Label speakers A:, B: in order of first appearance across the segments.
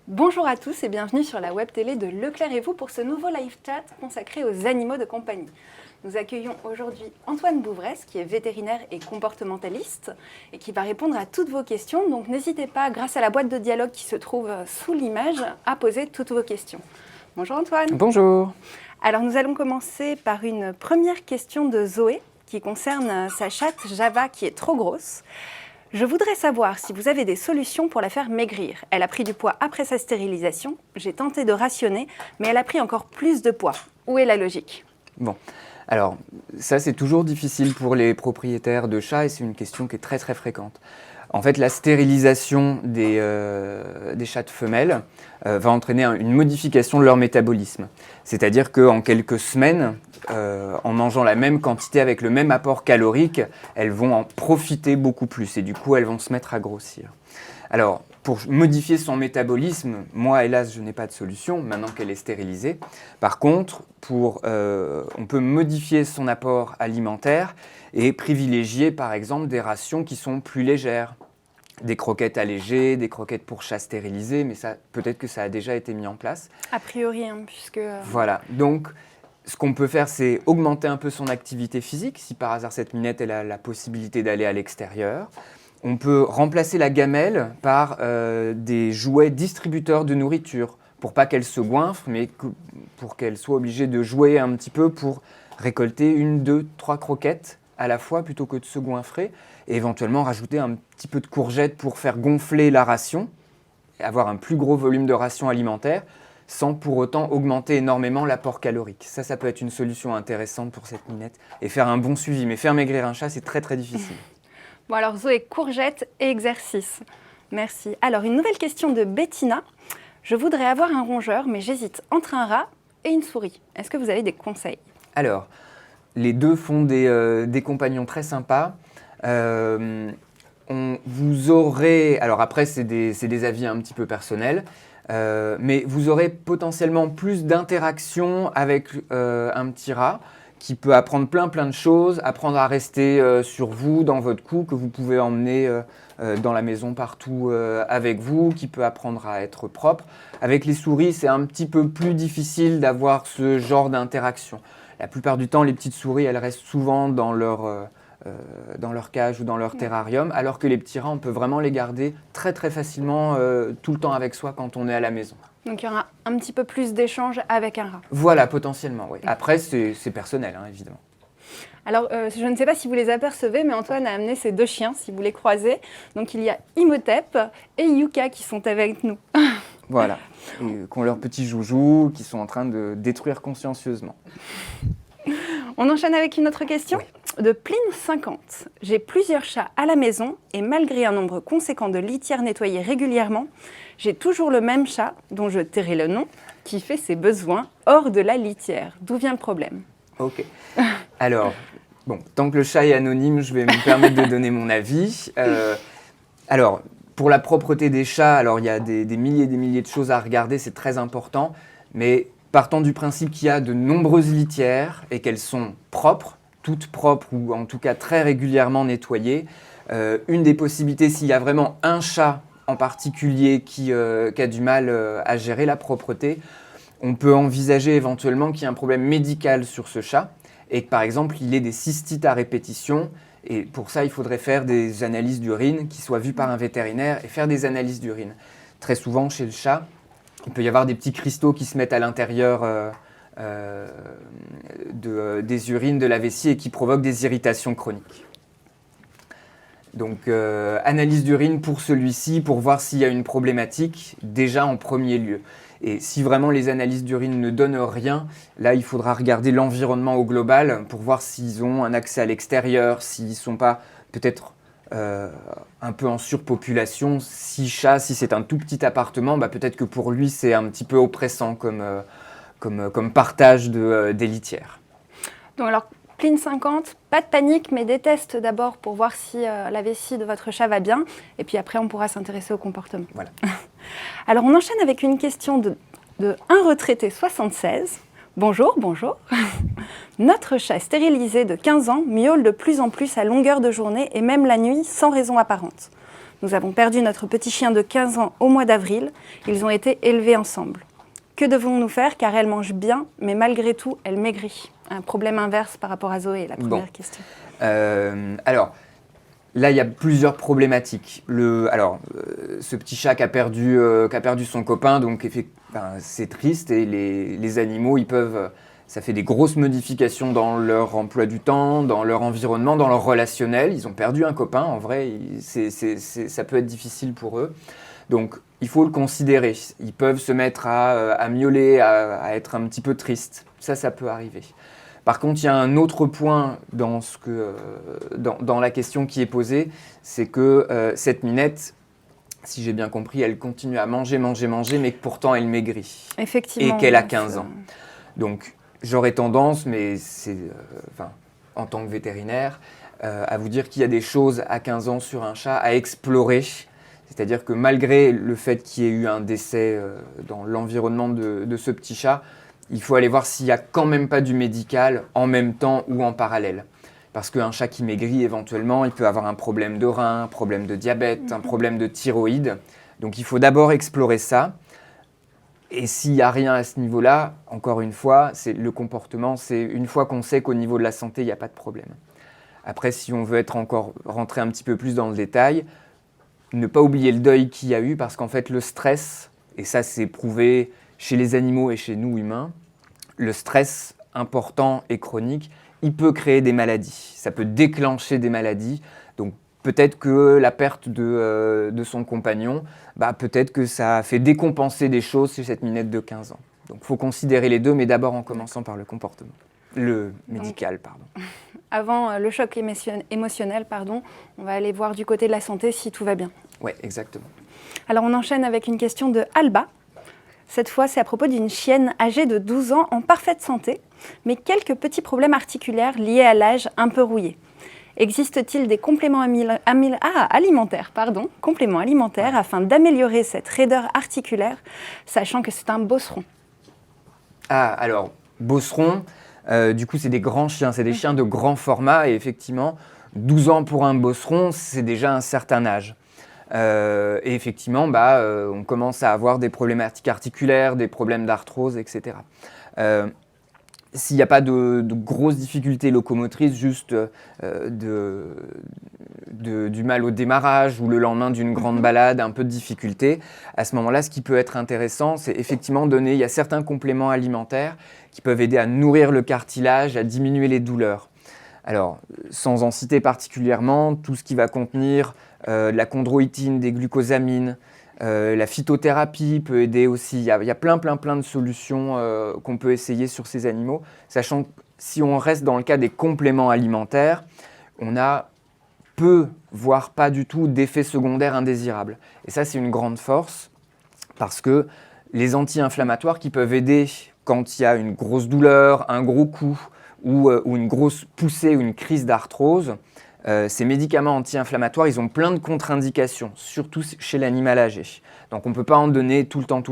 A: Bonjour à tous et bienvenue sur la web télé de Leclerc et vous pour ce nouveau live chat consacré aux animaux de compagnie. Nous accueillons aujourd'hui Antoine Bouvresse qui est vétérinaire et comportementaliste et qui va répondre à toutes vos questions. Donc n'hésitez pas, grâce à la boîte de dialogue qui se trouve sous l'image, à poser toutes vos questions. Bonjour Antoine.
B: Bonjour.
A: Alors nous allons commencer par une première question de Zoé qui concerne sa chatte Java qui est trop grosse. Je voudrais savoir si vous avez des solutions pour la faire maigrir. Elle a pris du poids après sa stérilisation. J'ai tenté de rationner, mais elle a pris encore plus de poids. Où est la logique ?
B: Bon, alors ça c'est toujours difficile pour les propriétaires de chats et c'est une question qui est très fréquente. En fait, la stérilisation des chattes femelles va entraîner une modification de leur métabolisme. C'est-à-dire qu'en quelques semaines, en mangeant la même quantité avec le même apport calorique, elles vont en profiter beaucoup plus et du coup, elles vont se mettre à grossir. Alors, pour modifier son métabolisme, moi, hélas, je n'ai pas de solution maintenant qu'elle est stérilisée. Par contre, on peut modifier son apport alimentaire et privilégier, par exemple, des rations qui sont plus légères. Des croquettes allégées, des croquettes pour chats stérilisées, mais ça, peut-être que ça a déjà été mis en place.
A: A priori, puisque...
B: Voilà, donc ce qu'on peut faire, c'est augmenter un peu son activité physique, si par hasard cette minette elle a la possibilité d'aller à l'extérieur. On peut remplacer la gamelle par des jouets distributeurs de nourriture, pour pas qu'elle se goinfre, mais pour qu'elle soit obligée de jouer un petit peu pour récolter 1, 2, 3 croquettes à la fois, plutôt que de se goinfrer, et éventuellement rajouter un petit peu de courgettes pour faire gonfler la ration, et avoir un plus gros volume de ration alimentaire, sans pour autant augmenter énormément l'apport calorique. Ça peut être une solution intéressante pour cette minette, et faire un bon suivi. Mais faire maigrir un chat, c'est très difficile.
A: Bon alors Zoé, courgettes et exercice. Merci. Alors une nouvelle question de Bettina. Je voudrais avoir un rongeur, mais j'hésite entre un rat et une souris. Est-ce que vous avez des conseils ?
B: Alors, les deux font des compagnons très sympas. Vous aurez, alors après c'est des avis un petit peu personnels, mais vous aurez potentiellement plus d'interaction avec un petit rat qui peut apprendre plein de choses, apprendre à rester sur vous, dans votre cou, que vous pouvez emmener dans la maison partout avec vous, qui peut apprendre à être propre. Avec les souris, c'est un petit peu plus difficile d'avoir ce genre d'interaction. La plupart du temps, les petites souris, elles restent souvent dans leur cage ou dans leur terrarium, alors que les petits rats, on peut vraiment les garder très facilement tout le temps avec soi quand on est à la maison.
A: Donc il y aura un petit peu plus d'échanges avec un rat.
B: Voilà, potentiellement, oui. Après, c'est personnel, évidemment.
A: Alors, je ne sais pas si vous les apercevez, mais Antoine a amené ses 2 chiens, si vous les croisez. Donc il y a Imhotep et Yuka qui sont avec nous.
B: Voilà, et qui ont leurs petits joujoux, qui sont en train de détruire consciencieusement.
A: On enchaîne avec une autre question de Pline50. J'ai plusieurs chats à la maison et malgré un nombre conséquent de litières nettoyées régulièrement, j'ai toujours le même chat, dont je tairai le nom, qui fait ses besoins hors de la litière. D'où vient le problème ?
B: Ok. Alors, bon, tant que le chat est anonyme, je vais me permettre de donner mon avis. Alors, pour la propreté des chats, alors il y a des milliers et des milliers de choses à regarder, c'est très important, mais partant du principe qu'il y a de nombreuses litières et qu'elles sont propres, toutes propres ou en tout cas très régulièrement nettoyées, une des possibilités, s'il y a vraiment un chat en particulier qui a du mal à gérer la propreté, on peut envisager éventuellement qu'il y ait un problème médical sur ce chat et que par exemple il ait des cystites à répétition. Et pour ça, il faudrait faire des analyses d'urine qui soient vues par un vétérinaire et faire des analyses d'urine. Très souvent, chez le chat, il peut y avoir des petits cristaux qui se mettent à l'intérieur des urines de la vessie et qui provoquent des irritations chroniques. Donc, analyse d'urine pour celui-ci, pour voir s'il y a une problématique, déjà en premier lieu. Et si vraiment les analyses d'urine ne donnent rien, là, il faudra regarder l'environnement au global pour voir s'ils ont un accès à l'extérieur, s'ils ne sont pas peut-être un peu en surpopulation. Si c'est un tout petit appartement, peut-être que pour lui, c'est un petit peu oppressant comme partage des litières.
A: Donc alors, Pline50, pas de panique, mais des tests d'abord pour voir si la vessie de votre chat va bien. Et puis après, on pourra s'intéresser au comportement.
B: Voilà.
A: Alors, on enchaîne avec une question de un retraité 76. Bonjour. Notre chat stérilisé de 15 ans miaule de plus en plus à longueur de journée et même la nuit sans raison apparente. Nous avons perdu notre petit chien de 15 ans au mois d'avril. Ils ont été élevés ensemble. Que devons-nous faire car elle mange bien, mais malgré tout, elle maigrit. Un problème inverse par rapport à Zoé, la première question.
B: Alors, là, il y a plusieurs problématiques. Ce petit chat qui a perdu son copain, donc c'est triste et les animaux, ça fait des grosses modifications dans leur emploi du temps, dans leur environnement, dans leur relationnel. Ils ont perdu un copain, en vrai, ça peut être difficile pour eux. Donc, il faut le considérer. Ils peuvent se mettre à miauler, à être un petit peu tristes. Ça peut arriver. Par contre, il y a un autre point dans la question qui est posée, c'est que cette minette, si j'ai bien compris, elle continue à manger, mais que pourtant elle maigrit.
A: Effectivement.
B: Et qu'elle a 15 ans. Donc, j'aurais tendance, en tant que vétérinaire, à vous dire qu'il y a des choses à 15 ans sur un chat à explorer. C'est-à-dire que malgré le fait qu'il y ait eu un décès dans l'environnement de ce petit chat, il faut aller voir s'il n'y a quand même pas du médical en même temps ou en parallèle. Parce qu'un chat qui maigrit, éventuellement, il peut avoir un problème de rein, un problème de diabète, un problème de thyroïde. Donc il faut d'abord explorer ça. Et s'il n'y a rien à ce niveau-là, encore une fois, le comportement, c'est une fois qu'on sait qu'au niveau de la santé, il n'y a pas de problème. Après, si on veut rentrer un petit peu plus dans le détail, ne pas oublier le deuil qu'il y a eu, parce qu'en fait, le stress, et ça c'est prouvé chez les animaux et chez nous humains, le stress important et chronique, il peut créer des maladies. Ça peut déclencher des maladies. Donc peut-être que la perte de son compagnon, peut-être que ça a fait décompenser des choses chez cette minette de 15 ans. Donc il faut considérer les deux, mais d'abord en commençant par le comportement. Le médical, pardon.
A: Avant le choc émotionnel, on va aller voir du côté de la santé si tout va bien.
B: Oui, exactement.
A: Alors on enchaîne avec une question de Alba. Cette fois, c'est à propos d'une chienne âgée de 12 ans en parfaite santé, mais quelques petits problèmes articulaires liés à l'âge un peu rouillé. Existe-t-il des compléments alimentaires afin d'améliorer cette raideur articulaire, sachant que c'est un bosseron?
B: Alors, bosseron, du coup, c'est des grands chiens, c'est des chiens de grand format, et effectivement, 12 ans pour un bosseron, c'est déjà un certain âge. Et effectivement, on commence à avoir des problématiques articulaires, des problèmes d'arthrose, etc. S'il n'y a pas de grosses difficultés locomotrices, juste du mal au démarrage ou le lendemain d'une grande balade, un peu de difficulté, à ce moment-là, ce qui peut être intéressant, c'est effectivement il y a certains compléments alimentaires qui peuvent aider à nourrir le cartilage, à diminuer les douleurs. Alors, sans en citer particulièrement, tout ce qui va contenir de la chondroïtine, des glucosamines, la phytothérapie peut aider aussi. Il y a plein de solutions qu'on peut essayer sur ces animaux, sachant que si on reste dans le cas des compléments alimentaires, on a peu, voire pas du tout, d'effets secondaires indésirables. Et ça, c'est une grande force, parce que les anti-inflammatoires qui peuvent aider quand il y a une grosse douleur, un gros coup, ou une grosse poussée ou une crise d'arthrose, ces médicaments anti-inflammatoires, ils ont plein de contre-indications, surtout chez l'animal âgé. Donc on ne peut pas en donner tout le temps.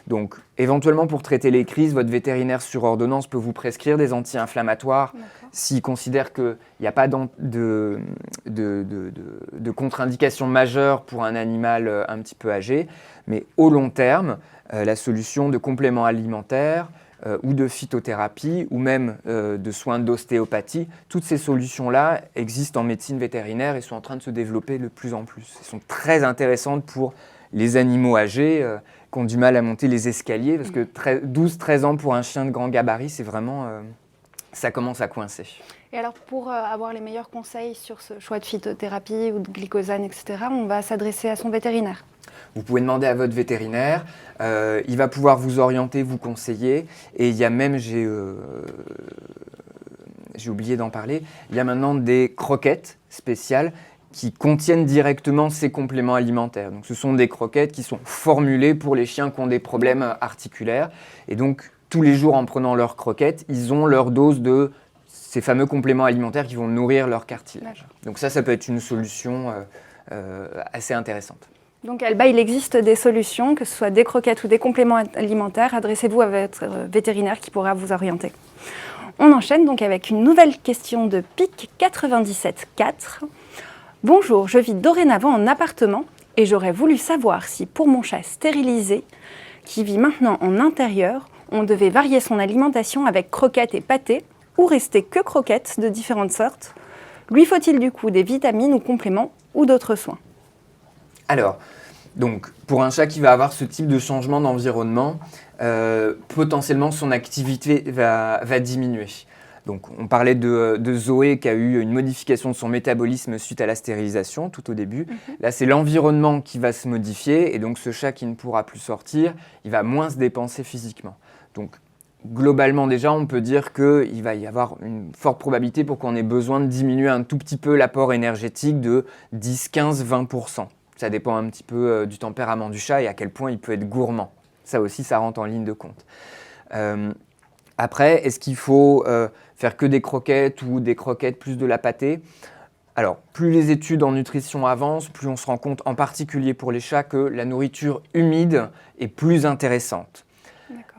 B: Donc éventuellement pour traiter les crises, votre vétérinaire sur ordonnance peut vous prescrire des anti-inflammatoires s'il considère qu'il n'y a pas de contre-indication majeure pour un animal un petit peu âgé. Mais au long terme, la solution de compléments alimentaires, ou de phytothérapie, ou même de soins d'ostéopathie. Toutes ces solutions-là existent en médecine vétérinaire et sont en train de se développer de plus en plus. Elles sont très intéressantes pour les animaux âgés qui ont du mal à monter les escaliers, parce que 12-13 ans pour un chien de grand gabarit, c'est vraiment... ça commence à coincer.
A: Et alors, pour avoir les meilleurs conseils sur ce choix de phytothérapie ou de glycosane, etc., on va s'adresser à son vétérinaire.
B: Vous pouvez demander à votre vétérinaire, il va pouvoir vous orienter, vous conseiller, et il y a même, j'ai oublié d'en parler, il y a maintenant des croquettes spéciales qui contiennent directement ces compléments alimentaires. Donc ce sont des croquettes qui sont formulées pour les chiens qui ont des problèmes articulaires, et donc tous les jours en prenant leurs croquettes, ils ont leur dose de ces fameux compléments alimentaires qui vont nourrir leur cartilage. Donc ça peut être une solution assez intéressante.
A: Donc Alba, il existe des solutions, que ce soit des croquettes ou des compléments alimentaires. Adressez-vous à votre vétérinaire qui pourra vous orienter. On enchaîne donc avec une nouvelle question de PIC 97.4. Bonjour, je vis dorénavant en appartement et j'aurais voulu savoir si pour mon chat stérilisé, qui vit maintenant en intérieur, on devait varier son alimentation avec croquettes et pâtés ou rester que croquettes de différentes sortes. Lui faut-il du coup des vitamines ou compléments ou d'autres soins?
B: Alors, donc, pour un chat qui va avoir ce type de changement d'environnement, potentiellement son activité va diminuer. Donc, on parlait de Zoé qui a eu une modification de son métabolisme suite à la stérilisation tout au début. Là, c'est l'environnement qui va se modifier et donc ce chat qui ne pourra plus sortir, il va moins se dépenser physiquement. Donc, globalement déjà, on peut dire qu'il va y avoir une forte probabilité pour qu'on ait besoin de diminuer un tout petit peu l'apport énergétique de 10, 15, 20%. Ça dépend un petit peu du tempérament du chat et à quel point il peut être gourmand. Ça aussi, ça rentre en ligne de compte. Après, est-ce qu'il faut faire que des croquettes ou des croquettes plus de la pâtée? Alors, plus les études en nutrition avancent, plus on se rend compte, en particulier pour les chats, que la nourriture humide est plus intéressante.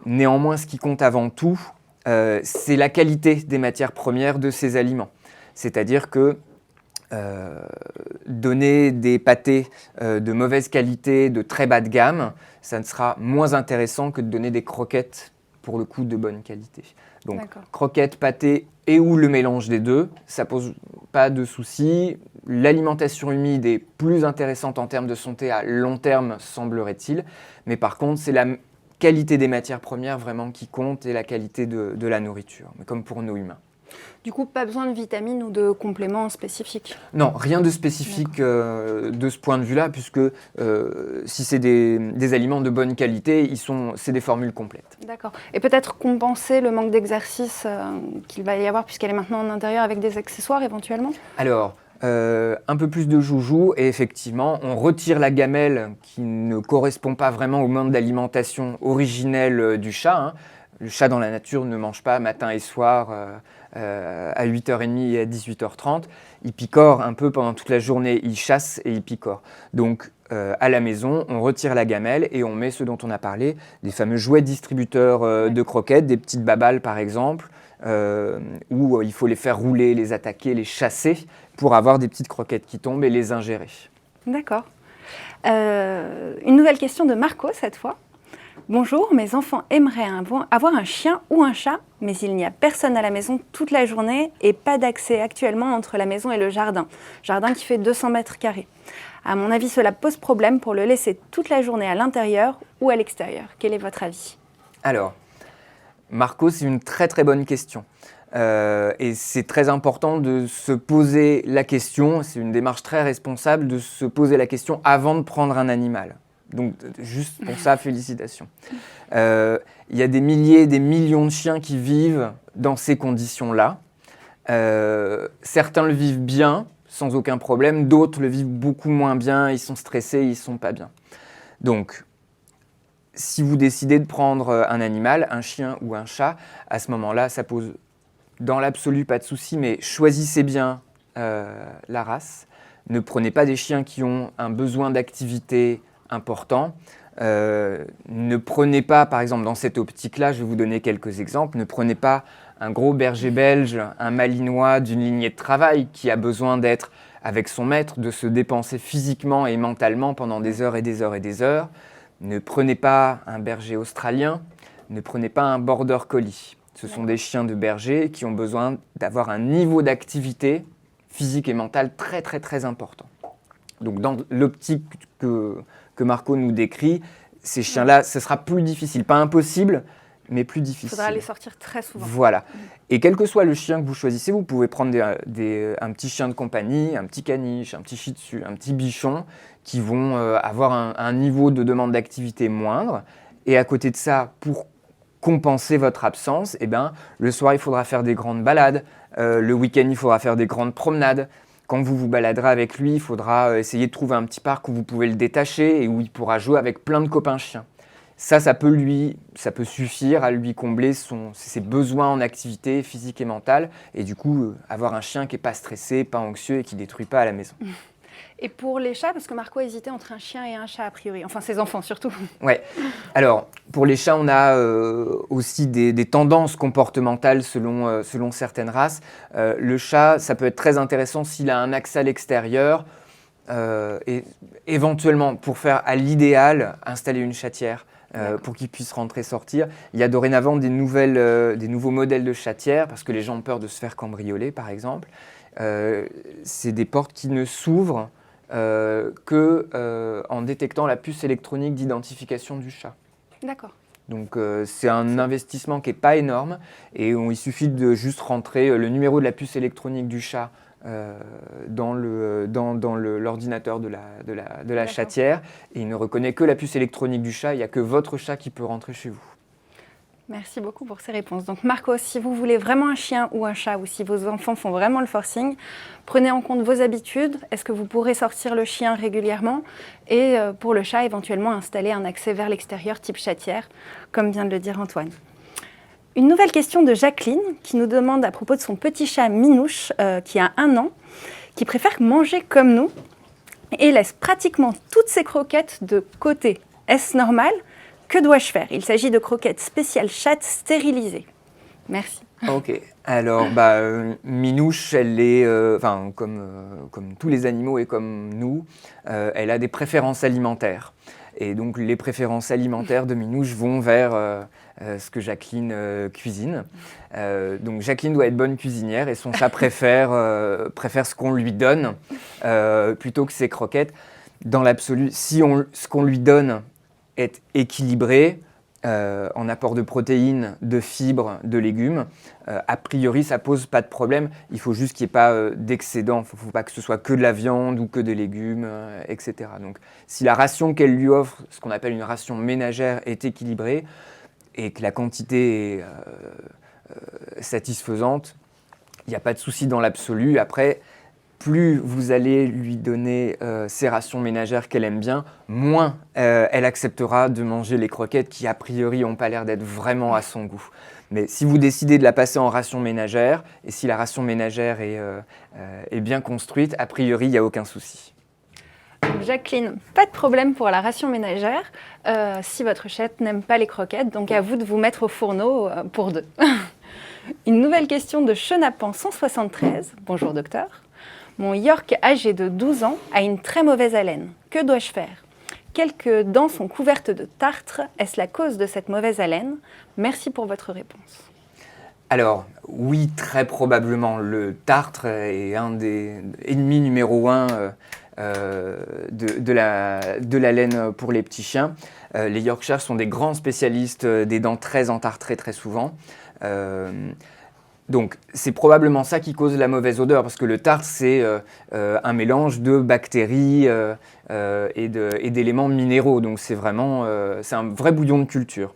B: Néanmoins, ce qui compte avant tout, c'est la qualité des matières premières de ces aliments. C'est-à-dire que donner des pâtés de mauvaise qualité, de très bas de gamme, ça ne sera moins intéressant que de donner des croquettes pour le coup de bonne qualité. Donc croquettes, pâtés et ou le mélange des deux, ça pose pas de souci. L'alimentation humide est plus intéressante en termes de santé à long terme, semblerait-il. Mais par contre, c'est la qualité des matières premières vraiment qui compte et la qualité de la nourriture, mais comme pour nous humains.
A: Du coup, pas besoin de vitamines ou de compléments spécifiques?
B: Non, rien de spécifique de ce point de vue-là, puisque si c'est des aliments de bonne qualité, c'est des formules complètes.
A: D'accord. Et peut-être compenser le manque d'exercice qu'il va y avoir, puisqu'elle est maintenant en intérieur, avec des accessoires éventuellement?
B: Alors, un peu plus de joujou, et effectivement, on retire la gamelle qui ne correspond pas vraiment au mode d'alimentation originel du chat. Hein. Le chat dans la nature ne mange pas matin et soir à 8h30 et à 18h30. Il picore un peu pendant toute la journée, il chasse et il picore. Donc à la maison, on retire la gamelle et on met ce dont on a parlé, des fameux jouets distributeurs de croquettes, des petites babales par exemple, où il faut les faire rouler, les attaquer, les chasser pour avoir des petites croquettes qui tombent et les ingérer.
A: D'accord. Une nouvelle question de Marco cette fois. Bonjour, mes enfants aimeraient avoir un chien ou un chat, mais il n'y a personne à la maison toute la journée et pas d'accès actuellement entre la maison et le jardin. Jardin qui fait 200 mètres carrés. À mon avis, cela pose problème pour le laisser toute la journée à l'intérieur ou à l'extérieur. Quel est votre avis?
B: Alors, Marco, c'est une très très bonne question. Et c'est très important de se poser la question, c'est une démarche très responsable de se poser la question avant de prendre un animal. Donc juste pour ça, félicitations. Il y a des milliers, des millions de chiens qui vivent dans ces conditions-là. Certains le vivent bien, sans aucun problème, d'autres le vivent beaucoup moins bien, ils sont stressés, ils ne sont pas bien. Donc, si vous décidez de prendre un animal, un chien ou un chat, à ce moment-là, ça pose dans l'absolu pas de souci, mais choisissez bien la race. Ne prenez pas des chiens qui ont un besoin d'activité important. Ne prenez pas, par exemple, dans cette optique-là, je vais vous donner quelques exemples, ne prenez pas un gros berger belge, un malinois d'une lignée de travail qui a besoin d'être avec son maître, de se dépenser physiquement et mentalement pendant des heures et des heures et des heures. Ne prenez pas un berger australien, ne prenez pas un border collie. Ce sont des chiens de berger qui ont besoin d'avoir un niveau d'activité physique et mentale très très très important. Donc dans l'optique que Marco nous décrit, ces chiens-là, ce sera plus difficile, pas impossible, mais plus difficile.
A: Il faudra les sortir très souvent.
B: Voilà. Et quel que soit le chien que vous choisissez, vous pouvez prendre un petit chien de compagnie, un petit caniche, un petit shih tzu, un petit bichon, qui vont avoir un niveau de demande d'activité moindre. Et à côté de ça, pour compenser votre absence, eh ben, le soir, il faudra faire des grandes balades. Le week-end, il faudra faire des grandes promenades. Quand vous vous baladerez avec lui, il faudra essayer de trouver un petit parc où vous pouvez le détacher et où il pourra jouer avec plein de copains chiens. Ça peut suffire à lui combler ses besoins en activité physique et mentale et du coup avoir un chien qui n'est pas stressé, pas anxieux et qui ne détruit pas à la maison.
A: Et pour les chats, parce que Marco hésitait entre un chien et un chat a priori, enfin ses enfants surtout.
B: Ouais. Alors, pour les chats, on a aussi des tendances comportementales selon certaines races. Le chat, ça peut être très intéressant s'il a un accès à l'extérieur et éventuellement, pour faire à l'idéal, installer une chatière. Pour qu'ils puissent rentrer, sortir. Il y a dorénavant des nouveaux modèles de chatières, parce que les gens ont peur de se faire cambrioler, par exemple. C'est des portes qui ne s'ouvrent en détectant la puce électronique d'identification du chat.
A: D'accord.
B: Donc c'est un investissement qui n'est pas énorme, et il suffit de juste rentrer le numéro de la puce électronique du chat dans l'ordinateur de la chatière, et il ne reconnaît que la puce électronique du chat. Il n'y a que votre chat qui peut rentrer chez vous.
A: Merci beaucoup pour ces réponses. Donc Marco, si vous voulez vraiment un chien ou un chat, ou si vos enfants font vraiment le forcing, prenez en compte vos habitudes. Est-ce que vous pourrez sortir le chien régulièrement? Et pour le chat, éventuellement installer un accès vers l'extérieur type chatière, comme vient de le dire Antoine. Une nouvelle question de Jacqueline, qui nous demande à propos de son petit chat Minouche, qui a 1 an, qui préfère manger comme nous et laisse pratiquement toutes ses croquettes de côté. Est-ce normal? Que dois-je faire? Il s'agit de croquettes spéciales chatte stérilisées. Merci.
B: Ok. Alors, Minouche, elle est, comme tous les animaux et comme nous, elle a des préférences alimentaires. Et donc, les préférences alimentaires de Minouche vont vers ce que Jacqueline cuisine. Donc, Jacqueline doit être bonne cuisinière, et son chat préfère ce qu'on lui donne plutôt que ses croquettes. Dans l'absolu, si ce qu'on lui donne est équilibré en apport de protéines, de fibres, de légumes, a priori ça pose pas de problème. Il faut juste qu'il n'y ait pas d'excédent. Il ne faut pas que ce soit que de la viande ou que des légumes, etc. Donc si la ration qu'elle lui offre, ce qu'on appelle une ration ménagère, est équilibrée et que la quantité est satisfaisante, il n'y a pas de souci dans l'absolu. Après, plus vous allez lui donner ces rations ménagères qu'elle aime bien, moins elle acceptera de manger les croquettes qui, a priori, n'ont pas l'air d'être vraiment à son goût. Mais si vous décidez de la passer en ration ménagère, et si la ration ménagère est bien construite, a priori, il n'y a aucun souci.
A: Jacqueline, pas de problème pour la ration ménagère si votre chatte n'aime pas les croquettes, donc à vous de vous mettre au fourneau pour 2. Une nouvelle question de Chenapan 173. Bonjour docteur. Mon York âgé de 12 ans a une très mauvaise haleine. Que dois-je faire? Quelques dents sont couvertes de tartre. Est-ce la cause de cette mauvaise haleine? Merci pour votre réponse.
B: Alors, oui, très probablement. Le tartre est un des ennemis numéro 1 de la laine pour les petits chiens. Les Yorkshire sont des grands spécialistes des dents très entartrées très souvent. Donc, c'est probablement ça qui cause la mauvaise odeur, parce que le tartre, c'est un mélange de bactéries et d'éléments minéraux. Donc, c'est un vrai bouillon de culture.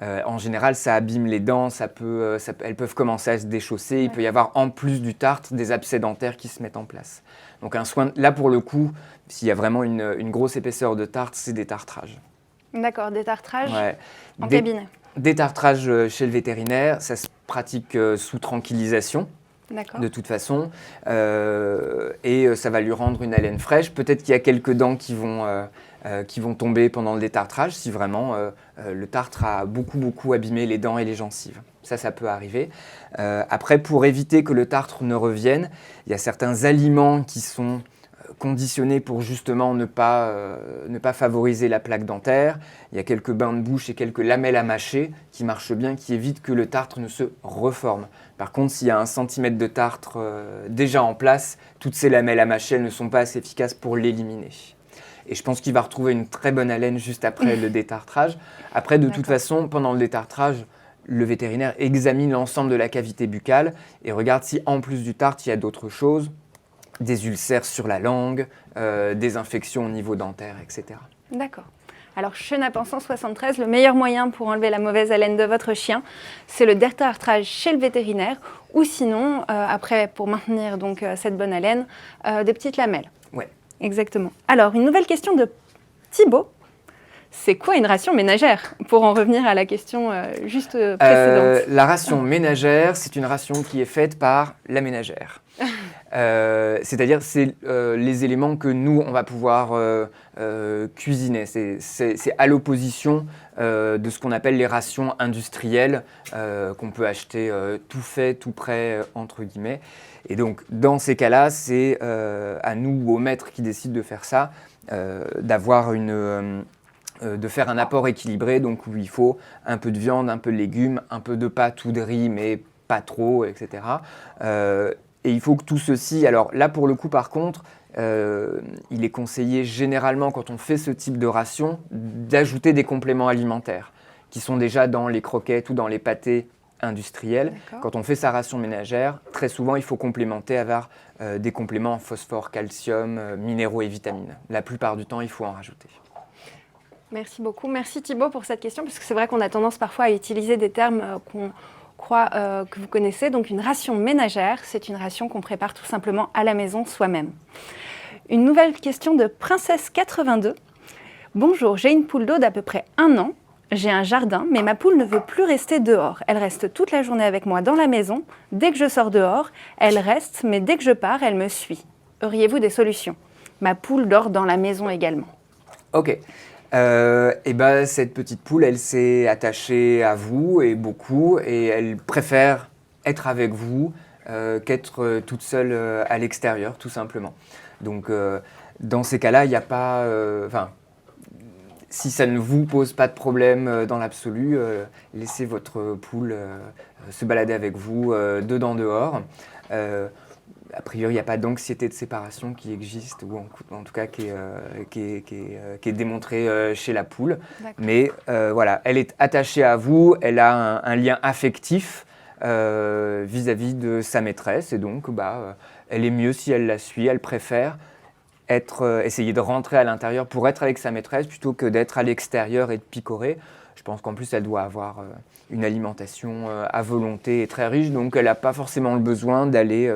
B: En général, ça abîme les dents, elles peuvent commencer à se déchausser. Il peut y avoir, en plus du tartre, des abcès dentaires qui se mettent en place. Donc, un soin, là, pour le coup, s'il y a vraiment une grosse épaisseur de tartre, c'est des tartrages. D'accord, des tartrages en cabinet. Détartrage chez le vétérinaire, ça se pratique sous tranquillisation, de toute façon, et ça va lui rendre une haleine fraîche. Peut-être qu'il y a quelques dents qui vont tomber pendant le détartrage si vraiment le tartre a beaucoup abîmé les dents et les gencives. Ça peut arriver. Après, pour éviter que le tartre ne revienne, il y a certains aliments qui sont conditionnés pour justement ne pas favoriser la plaque dentaire. Il y a quelques bains de bouche et quelques lamelles à mâcher qui marchent bien, qui évitent que le tartre ne se reforme. Par contre, s'il y a 1 centimètre de tartre déjà en place, toutes ces lamelles à mâcher, elles ne sont pas assez efficaces pour l'éliminer. Et je pense qu'il va retrouver une très bonne haleine juste après le détartrage. Après, de toute façon, pendant le détartrage, le vétérinaire examine l'ensemble de la cavité buccale et regarde si, en plus du tartre, il y a d'autres choses. Des ulcères sur la langue, des infections au niveau dentaire, etc. D'accord. Alors, Chenapan 173, le meilleur moyen pour enlever la mauvaise haleine de votre chien, c'est le détartrage chez le vétérinaire, ou sinon, après, pour maintenir donc cette bonne haleine, des petites lamelles. Ouais. Exactement. Alors, une nouvelle question de Thibaut. C'est quoi une ration ménagère? Pour en revenir à la question juste précédente. La ration ménagère, c'est une ration qui est faite par la ménagère. C'est-à-dire, c'est les éléments que nous, on va pouvoir cuisiner. C'est à l'opposition de ce qu'on appelle les rations industrielles qu'on peut acheter tout fait, tout prêt, entre guillemets. Et donc, dans ces cas-là, c'est à nous, aux maîtres qui décident de faire ça, de faire un apport équilibré, donc où il faut un peu de viande, un peu de légumes, un peu de pâte ou de riz, mais pas trop, etc. Et il faut que tout ceci, alors là pour le coup par contre, il est conseillé généralement quand on fait ce type de ration d'ajouter des compléments alimentaires qui sont déjà dans les croquettes ou dans les pâtés industriels. Quand on fait sa ration ménagère, très souvent il faut complémenter avec des compléments en phosphore, calcium, minéraux et vitamines. La plupart du temps il faut en rajouter.
A: Merci beaucoup. Merci Thibaut pour cette question, parce que c'est vrai qu'on a tendance parfois à utiliser des termes qu'on croit que vous connaissez. Donc une ration ménagère, c'est une ration qu'on prépare tout simplement à la maison soi-même. Une nouvelle question de Princesse 82. Bonjour, j'ai une poule d'eau d'à peu près 1 an. J'ai un jardin, mais ma poule ne veut plus rester dehors. Elle reste toute la journée avec moi dans la maison. Dès que je sors dehors, elle reste, mais dès que je pars, elle me suit. Auriez-vous des solutions? Ma poule dort dans la maison également.
B: Ok. Et ben, cette petite poule, elle s'est attachée à vous et beaucoup, et elle préfère être avec vous qu'être toute seule à l'extérieur, tout simplement. Donc, dans ces cas-là, il n'y a pas... si ça ne vous pose pas de problème dans l'absolu, laissez votre poule se balader avec vous dedans, dehors. A priori, il n'y a pas d'anxiété de séparation qui existe, ou en tout cas qui est démontrée chez la poule. Mais voilà, elle est attachée à vous, elle a un lien affectif vis-à-vis de sa maîtresse, et donc elle est mieux si elle la suit, elle préfère essayer de rentrer à l'intérieur pour être avec sa maîtresse plutôt que d'être à l'extérieur et de picorer. Je pense qu'en plus, elle doit avoir une alimentation à volonté et très riche, donc elle n'a pas forcément le besoin d'aller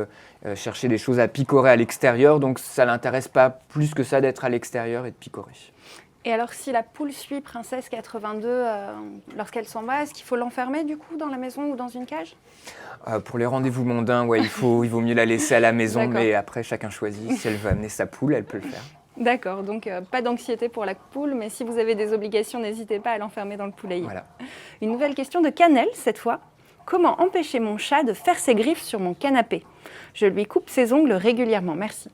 B: chercher des choses à picorer à l'extérieur, donc ça ne l'intéresse pas plus que ça d'être à l'extérieur et de picorer.
A: Et alors, si la poule suit Princesse 82 lorsqu'elle s'en va, est-ce qu'il faut l'enfermer du coup dans la maison ou dans une cage?
B: Pour les rendez-vous mondains, ouais, il vaut mieux la laisser à la maison, mais après chacun choisit. Si elle veut amener sa poule, elle peut le faire.
A: D'accord, donc pas d'anxiété pour la poule, mais si vous avez des obligations, n'hésitez pas à l'enfermer dans le poulailler.
B: Voilà.
A: Une nouvelle question de Canel, cette fois. Comment empêcher mon chat de faire ses griffes sur mon canapé? Je lui coupe ses ongles régulièrement, merci.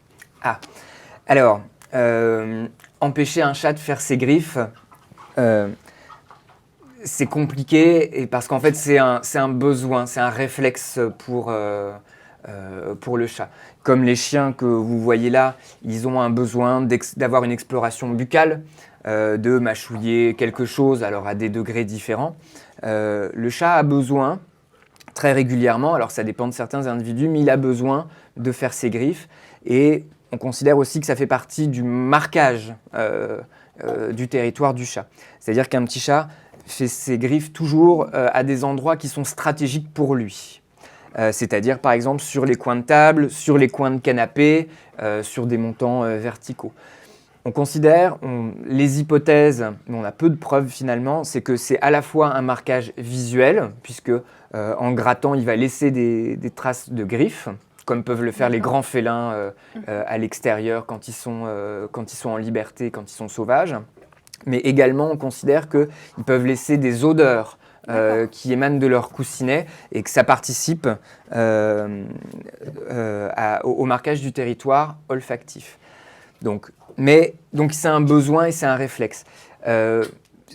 B: Alors, empêcher un chat de faire ses griffes, c'est compliqué, et parce qu'en fait c'est un besoin, c'est un réflexe pour le chat. Comme les chiens que vous voyez là, ils ont un besoin d'avoir une exploration buccale, de mâchouiller quelque chose, alors à des degrés différents. Le chat a besoin, très régulièrement, alors ça dépend de certains individus, mais il a besoin de faire ses griffes, et on considère aussi que ça fait partie du marquage du territoire du chat. C'est-à-dire qu'un petit chat fait ses griffes toujours à des endroits qui sont stratégiques pour lui. C'est-à-dire par exemple sur les coins de table, sur les coins de canapé, sur des montants verticaux. On considère, les hypothèses, mais on a peu de preuves finalement, c'est que c'est à la fois un marquage visuel, puisque en grattant, il va laisser des traces de griffes, comme peuvent le faire les grands félins à l'extérieur quand ils sont en liberté, quand ils sont sauvages. Mais également, on considère qu'ils peuvent laisser des odeurs qui émanent de leur coussinet et que ça participe au marquage du territoire olfactif. Donc c'est un besoin et c'est un réflexe.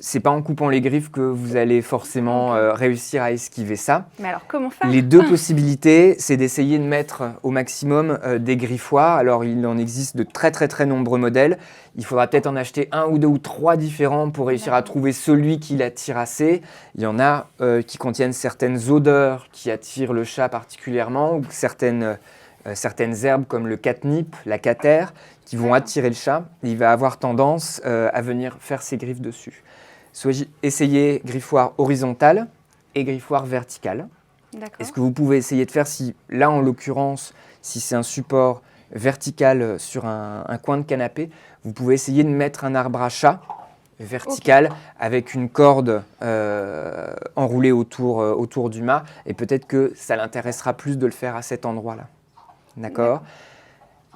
B: C'est pas en coupant les griffes que vous allez forcément réussir à esquiver ça.
A: Mais alors comment faire?
B: Les deux possibilités, c'est d'essayer de mettre au maximum des griffoirs. Alors il en existe de très très très nombreux modèles. Il faudra peut-être en acheter 1 ou 2 ou 3 différents pour réussir à trouver celui qui l'attire assez. Il y en a qui contiennent certaines odeurs qui attirent le chat particulièrement, ou certaines herbes comme le catnip, la catère, qui vont attirer le chat. Il va avoir tendance à venir faire ses griffes dessus. Essayez griffoir horizontal et griffoir vertical. Et ce que vous pouvez essayer de faire, si là en l'occurrence, si c'est un support vertical sur un coin de canapé, vous pouvez essayer de mettre un arbre à chat vertical avec une corde enroulée autour du mât, et peut-être que ça l'intéressera plus de le faire à cet endroit-là. d'accord ?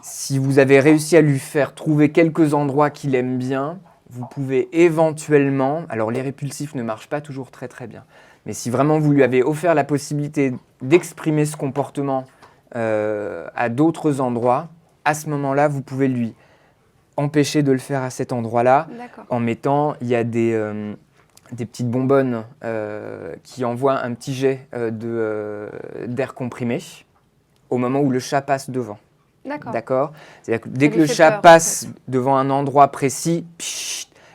B: Si vous avez réussi à lui faire trouver quelques endroits qu'il aime bien, vous pouvez éventuellement, alors les répulsifs ne marchent pas toujours très très bien, mais si vraiment vous lui avez offert la possibilité d'exprimer ce comportement à d'autres endroits, à ce moment-là, vous pouvez lui empêcher de le faire à cet endroit-là en mettant, il y a des petites bonbonnes qui envoient un petit jet d'air comprimé au moment où le chat passe devant. D'accord. C'est-à-dire que dès que le chat passe devant un endroit précis,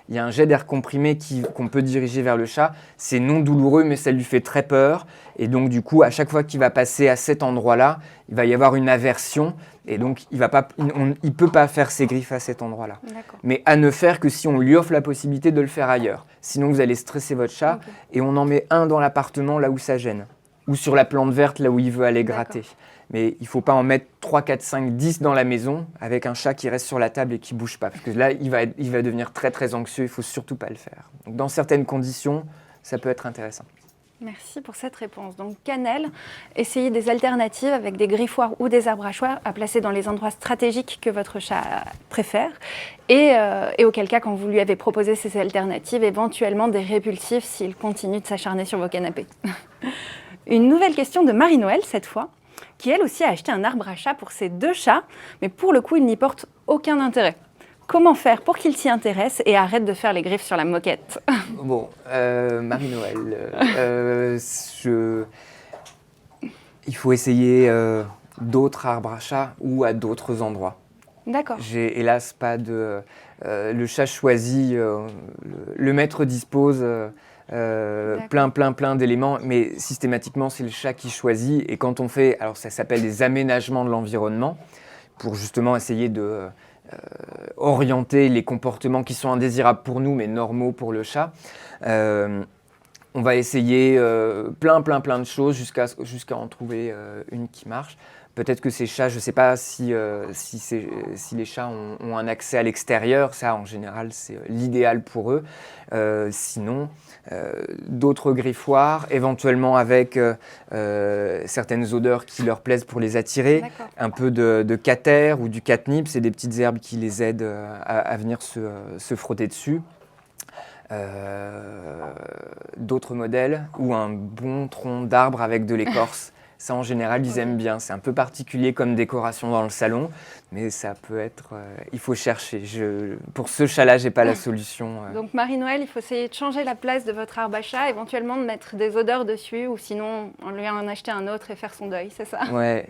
B: il y a un jet d'air comprimé qu'on peut diriger vers le chat. C'est non douloureux, mais ça lui fait très peur. Et donc, du coup, à chaque fois qu'il va passer à cet endroit-là, il va y avoir une aversion. Et donc, il ne peut pas faire ses griffes à cet endroit-là. Mais à ne faire que si on lui offre la possibilité de le faire ailleurs. Sinon, vous allez stresser votre chat et on en met un dans l'appartement là où ça gêne. Ou sur la plante verte là où il veut aller gratter. Mais il ne faut pas en mettre 3, 4, 5, 10 dans la maison avec un chat qui reste sur la table et qui ne bouge pas. Parce que là, il va devenir très très anxieux, il ne faut surtout pas le faire. Donc, dans certaines conditions, ça peut être intéressant.
A: Merci pour cette réponse. Donc cannelle, essayez des alternatives avec des griffoirs ou des arbres à choix à placer dans les endroits stratégiques que votre chat préfère. Et auquel cas, quand vous lui avez proposé ces alternatives, éventuellement des répulsifs s'il continue de s'acharner sur vos canapés. Une nouvelle question de Marie-Noël cette fois, qui elle aussi a acheté un arbre à chat pour ses 2 chats, mais pour le coup, il n'y porte aucun intérêt. Comment faire pour qu'il s'y intéresse et arrête de faire les griffes sur la moquette ?
B: Bon, Marie-Noël, il faut essayer d'autres arbres à chat ou à d'autres endroits.
A: D'accord.
B: J'ai hélas pas de... le chat choisit, le maître dispose plein d'éléments, mais systématiquement c'est le chat qui choisit. Et quand on fait, alors ça s'appelle des aménagements de l'environnement, pour justement essayer de... orienter les comportements qui sont indésirables pour nous mais normaux pour le chat. On va essayer plein de choses jusqu'à en trouver une qui marche. Peut-être que ces chats, je ne sais pas si les chats ont un accès à l'extérieur, ça en général c'est l'idéal pour eux. Sinon, d'autres griffoirs, éventuellement avec certaines odeurs qui leur plaisent pour les attirer. Un peu de cater ou du catnip, c'est des petites herbes qui les aident à venir se frotter dessus. D'autres modèles ou un bon tronc d'arbre avec de l'écorce. Ça, en général, ils aiment bien. C'est un peu particulier comme décoration dans le salon, mais ça peut être... il faut chercher. Pour ce chat-là, je n'ai pas la solution.
A: Donc, Marie-Noël, il faut essayer de changer la place de votre arbre à chat, éventuellement de mettre des odeurs dessus, ou sinon, on lui en acheter un autre et faire son deuil, c'est ça ?
B: Ouais.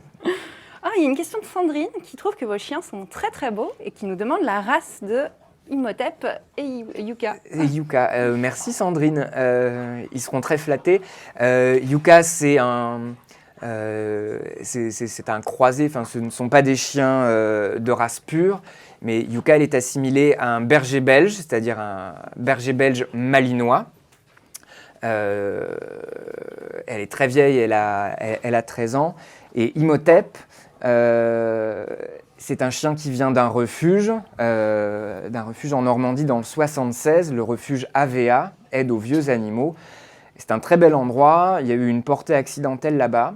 A: Ah, il y a une question de Sandrine qui trouve que vos chiens sont très très beaux et qui nous demande la race de Imhotep et Yuka.
B: Merci Sandrine, ils seront très flattés. Yuka, c'est un croisé, enfin ce ne sont pas des chiens de race pure, mais Yuka elle est assimilée à un berger belge, c'est-à-dire un berger belge malinois. Elle est très vieille, elle a 13 ans. Et Imhotep, c'est un chien qui vient d'un refuge en Normandie dans le 76, le refuge AVA, aide aux vieux animaux. C'est un très bel endroit, il y a eu une portée accidentelle là-bas.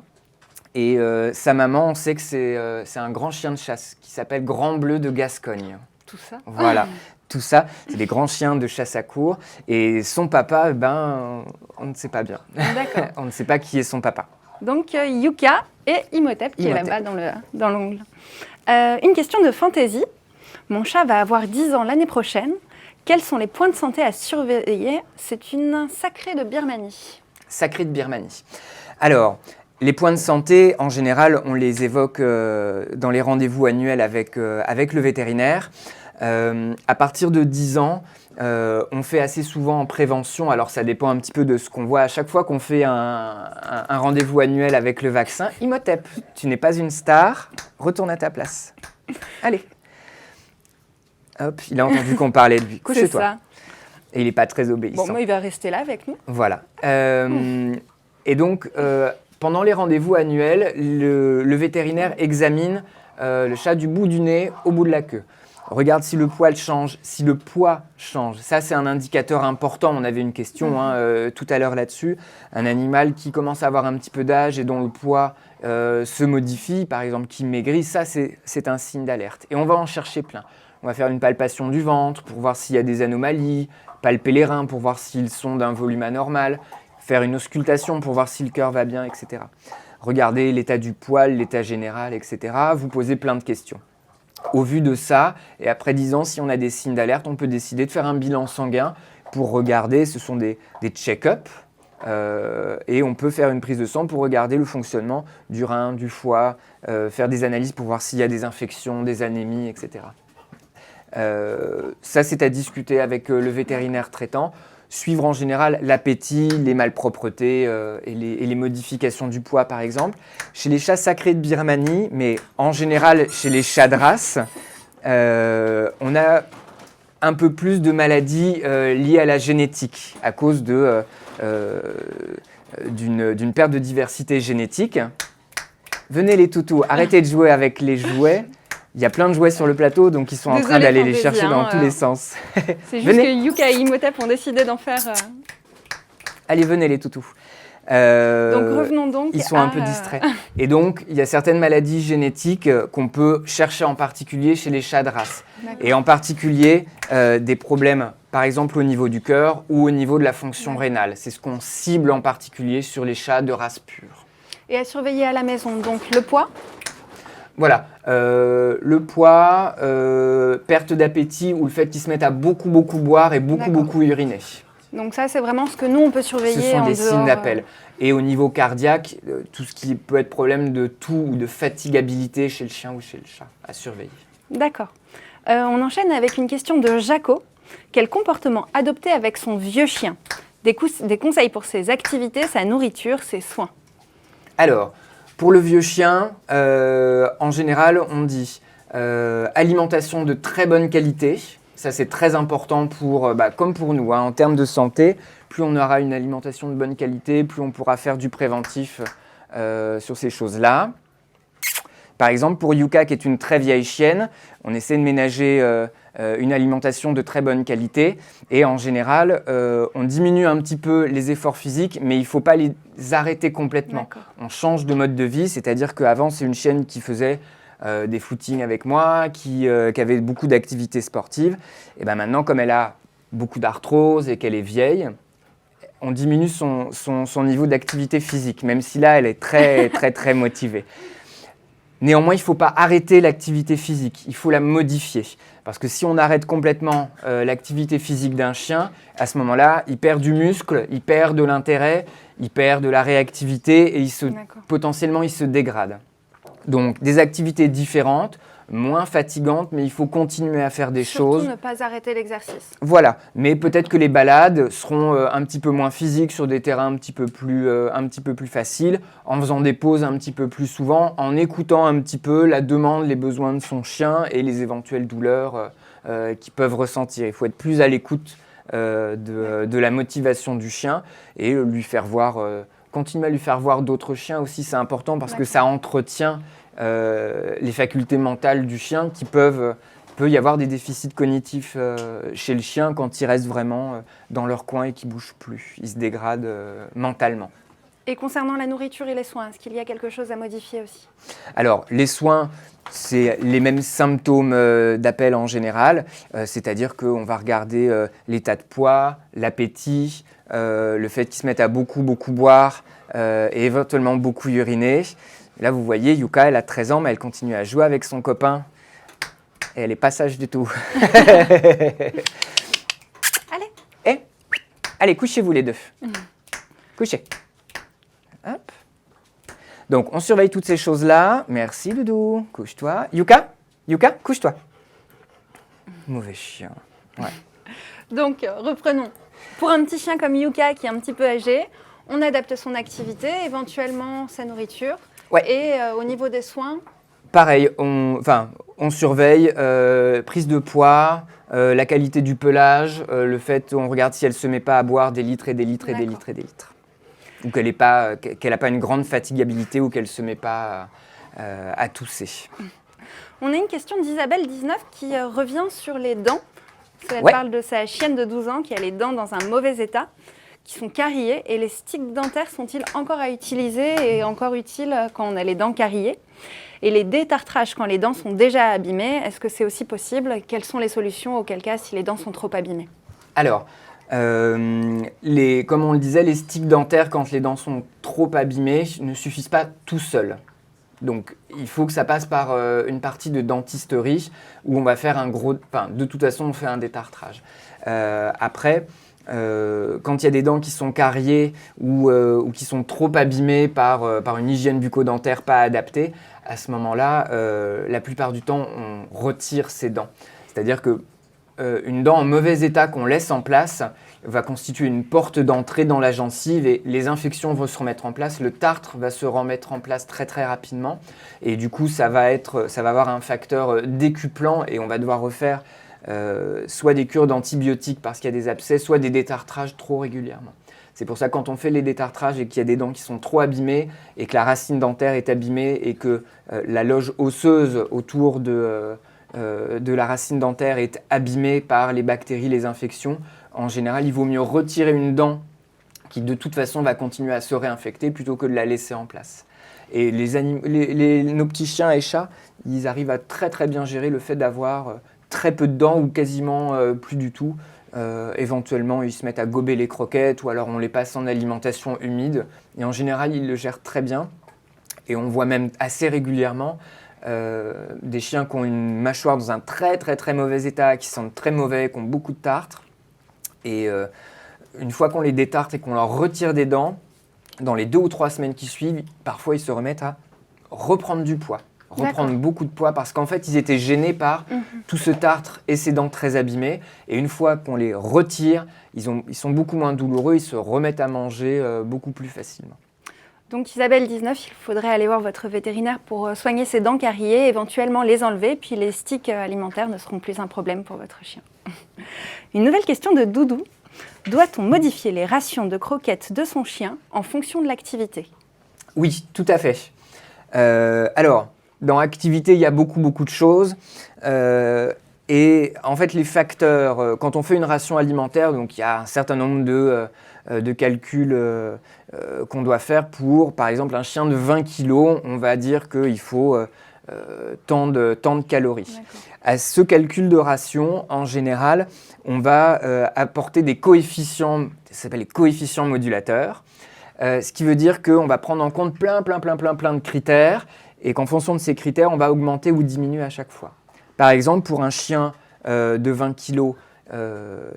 B: Et sa maman, on sait que c'est un grand chien de chasse qui s'appelle Grand Bleu de Gascogne.
A: Tout ça ?
B: Voilà, tout ça, c'est des grands chiens de chasse à court. Et son papa, on ne sait pas bien.
A: D'accord.
B: On ne sait pas qui est son papa.
A: Donc Yuka et Imhotep qui est là-bas dans l'ongle. Une question de fantaisie. Mon chat va avoir 10 ans l'année prochaine. Quels sont les points de santé à surveiller ? C'est une sacrée de Birmanie.
B: Sacrée de Birmanie. Alors, les points de santé, en général, on les évoque dans les rendez-vous annuels avec le vétérinaire. À partir de 10 ans, on fait assez souvent en prévention, alors ça dépend un petit peu de ce qu'on voit. À chaque fois qu'on fait un rendez-vous annuel avec le vaccin, Imhotep, tu n'es pas une star, retourne à ta place. Allez. Hop, il a entendu qu'on parlait de lui. Couche-toi.
A: Ça.
B: Et il n'est pas très obéissant.
A: Bon, moi, il va rester là avec nous.
B: Voilà. Et donc, pendant les rendez-vous annuels, le vétérinaire examine le chat du bout du nez au bout de la queue. regarde si le poil change, si le poids change. Ça, c'est un indicateur important. On avait une question tout à l'heure là-dessus. Un animal qui commence à avoir un petit peu d'âge et dont le poids se modifie, par exemple qui maigrit, ça, c'est un signe d'alerte. Et on va en chercher plein. On va faire une palpation du ventre pour voir s'il y a des anomalies, palper les reins pour voir s'ils sont d'un volume anormal, faire une auscultation pour voir si le cœur va bien, etc. Regardez l'état du poil, l'état général, etc. Vous posez plein de questions. Au vu de ça, et après 10 ans, si on a des signes d'alerte, on peut décider de faire un bilan sanguin pour regarder, ce sont des check-ups, et on peut faire une prise de sang pour regarder le fonctionnement du rein, du foie, faire des analyses pour voir s'il y a des infections, des anémies, etc. Ça, c'est à discuter avec le vétérinaire traitant. Suivre en général l'appétit, les malpropretés et les modifications du poids, par exemple. Chez les chats sacrés de Birmanie, mais en général chez les chats de race, on a un peu plus de maladies liées à la génétique à cause d'une perte de diversité génétique. Venez les toutous, arrêtez de jouer avec les jouets. Il y a plein de jouets sur le plateau, donc ils sont en train d'aller les chercher dans tous les sens.
A: C'est juste que Yuka et Imhotep ont décidé d'en faire...
B: Allez, venez les toutous.
A: Donc revenons donc
B: ils sont un peu distraits. Et donc, il y a certaines maladies génétiques qu'on peut chercher en particulier chez les chats de race. Et en particulier, des problèmes, par exemple, au niveau du cœur ou au niveau de la fonction rénale. C'est ce qu'on cible en particulier sur les chats de race pure.
A: Et à surveiller à la maison, donc le poids ?
B: Voilà, le poids, perte d'appétit ou le fait qu'ils se mettent à beaucoup boire et beaucoup uriner.
A: Donc ça, c'est vraiment ce que nous, on peut surveiller.
B: Ce sont des signes d'appel. Et au niveau cardiaque, tout ce qui peut être problème de toux ou de fatigabilité chez le chien ou chez le chat, à surveiller.
A: D'accord. On enchaîne avec une question de Jaco. Quel comportement adopter avec son vieux chien ? Des conseils pour ses activités, sa nourriture, ses soins.
B: Alors, pour le vieux chien, en général, on dit alimentation de très bonne qualité. Ça, c'est très important comme pour nous, en termes de santé. Plus on aura une alimentation de bonne qualité, plus on pourra faire du préventif sur ces choses-là. Par exemple, pour Yuka, qui est une très vieille chienne, on essaie de ménager une alimentation de très bonne qualité. Et en général, on diminue un petit peu les efforts physiques, mais il ne faut pas les arrêter complètement. On change de mode de vie, c'est-à-dire qu'avant, c'est une chienne qui faisait des footings avec moi, qui avait beaucoup d'activités sportives. Et ben maintenant, comme elle a beaucoup d'arthrose et qu'elle est vieille, on diminue son niveau d'activité physique, même si là, elle est très motivée. Néanmoins, il ne faut pas arrêter l'activité physique, il faut la modifier. Parce que si on arrête complètement l'activité physique d'un chien, à ce moment-là, il perd du muscle, il perd de l'intérêt, il perd de la réactivité et potentiellement, il se dégrade. Donc, des activités différentes, moins fatigantes, mais il faut continuer à faire des choses.
A: Surtout ne pas arrêter l'exercice.
B: Voilà, mais peut-être que les balades seront un petit peu moins physiques sur des terrains un petit peu plus faciles, en faisant des pauses un petit peu plus souvent, en écoutant un petit peu la demande, les besoins de son chien et les éventuelles douleurs qu'ils peuvent ressentir. Il faut être plus à l'écoute de la motivation du chien et lui faire voir, continuer à lui faire voir d'autres chiens aussi, c'est important parce que ça entretient les facultés mentales du chien qui peut y avoir des déficits cognitifs chez le chien quand ils restent vraiment dans leur coin et qu'ils ne bougent plus. Ils se dégradent mentalement.
A: Et concernant la nourriture et les soins, est-ce qu'il y a quelque chose à modifier aussi ?
B: Alors, les soins, c'est les mêmes symptômes d'appel en général, c'est-à-dire qu'on va regarder l'état de poids, l'appétit, le fait qu'ils se mettent à beaucoup boire et éventuellement beaucoup uriner. Là, vous voyez, Yuka, elle a 13 ans, mais elle continue à jouer avec son copain. Et elle n'est pas sage du tout.
A: Allez.
B: Allez, couchez-vous les deux. Couchez. Hop. Donc, on surveille toutes ces choses-là. Merci, Doudou. Couche-toi. Yuka, couche-toi. Mauvais chien. Ouais.
A: Donc, reprenons. Pour un petit chien comme Yuka, qui est un petit peu âgé, on adapte son activité, éventuellement sa nourriture.
B: Ouais.
A: Et au niveau des soins ?
B: Pareil, on surveille prise de poids, la qualité du pelage, le fait on regarde si elle ne se met pas à boire des litres et des litres et des litres et des litres. Ou qu'elle n'a pas une grande fatigabilité ou qu'elle ne se met pas à tousser.
A: On a une question d'Isabelle 19 qui revient sur les dents. Elle
B: Ouais.
A: parle de sa chienne de 12 ans qui a les dents dans un mauvais état, qui sont cariées. Et les sticks dentaires sont-ils encore à utiliser et encore utiles quand on a les dents cariées? Et les détartrages quand les dents sont déjà abîmées, est-ce que c'est aussi possible? Quelles sont les solutions auquel cas si les dents sont trop abîmées?
B: Alors, comme on le disait, les sticks dentaires, quand les dents sont trop abîmées, ne suffisent pas tout seuls. Donc, il faut que ça passe par une partie de dentisterie où on va faire de toute façon, on fait un détartrage. Après, quand il y a des dents qui sont cariées ou qui sont trop abîmées par une hygiène bucco-dentaire pas adaptée, à ce moment-là, la plupart du temps, on retire ces dents. C'est-à-dire que une dent en mauvais état qu'on laisse en place va constituer une porte d'entrée dans la gencive et les infections vont se remettre en place, le tartre va se remettre en place très très rapidement et du coup ça va avoir un facteur décuplant et on va devoir refaire soit des cures d'antibiotiques parce qu'il y a des abcès, soit des détartrages trop régulièrement. C'est pour ça que quand on fait les détartrages et qu'il y a des dents qui sont trop abîmées et que la racine dentaire est abîmée et que la loge osseuse autour de la racine dentaire est abîmée par les bactéries, les infections, en général, il vaut mieux retirer une dent qui de toute façon va continuer à se réinfecter plutôt que de la laisser en place. Et nos petits chiens et chats, ils arrivent à très très bien gérer le fait d'avoir très peu de dents ou quasiment plus du tout. Éventuellement, ils se mettent à gober les croquettes ou alors on les passe en alimentation humide. Et en général, ils le gèrent très bien. Et on voit même assez régulièrement des chiens qui ont une mâchoire dans un très très très mauvais état, qui sentent très mauvais, qui ont beaucoup de tartre. Et une fois qu'on les détarte et qu'on leur retire des dents, dans les 2 ou 3 semaines qui suivent, parfois ils se remettent à reprendre du poids, reprendre beaucoup de poids parce qu'en fait ils étaient gênés par tout ce tartre et ces dents très abîmées. Et une fois qu'on les retire, ils sont beaucoup moins douloureux, ils se remettent à manger beaucoup plus facilement.
A: Donc Isabelle 19, il faudrait aller voir votre vétérinaire pour soigner ses dents cariées, éventuellement les enlever, puis les sticks alimentaires ne seront plus un problème pour votre chien. Une nouvelle question de Doudou. Doit-on modifier les rations de croquettes de son chien en fonction de l'activité?
B: Oui, tout à fait. Alors, dans l'activité, il y a beaucoup de choses. Et en fait, les facteurs, quand on fait une ration alimentaire, donc il y a un certain nombre de calculs qu'on doit faire pour, par exemple, un chien de 20 kg, on va dire qu'il faut tant de calories.
A: D'accord.
B: À ce calcul de ration, en général, on va apporter des coefficients, ça s'appelle les coefficients modulateurs, ce qui veut dire qu'on va prendre en compte plein de critères et qu'en fonction de ces critères, on va augmenter ou diminuer à chaque fois. Par exemple, pour un chien de 20 kg,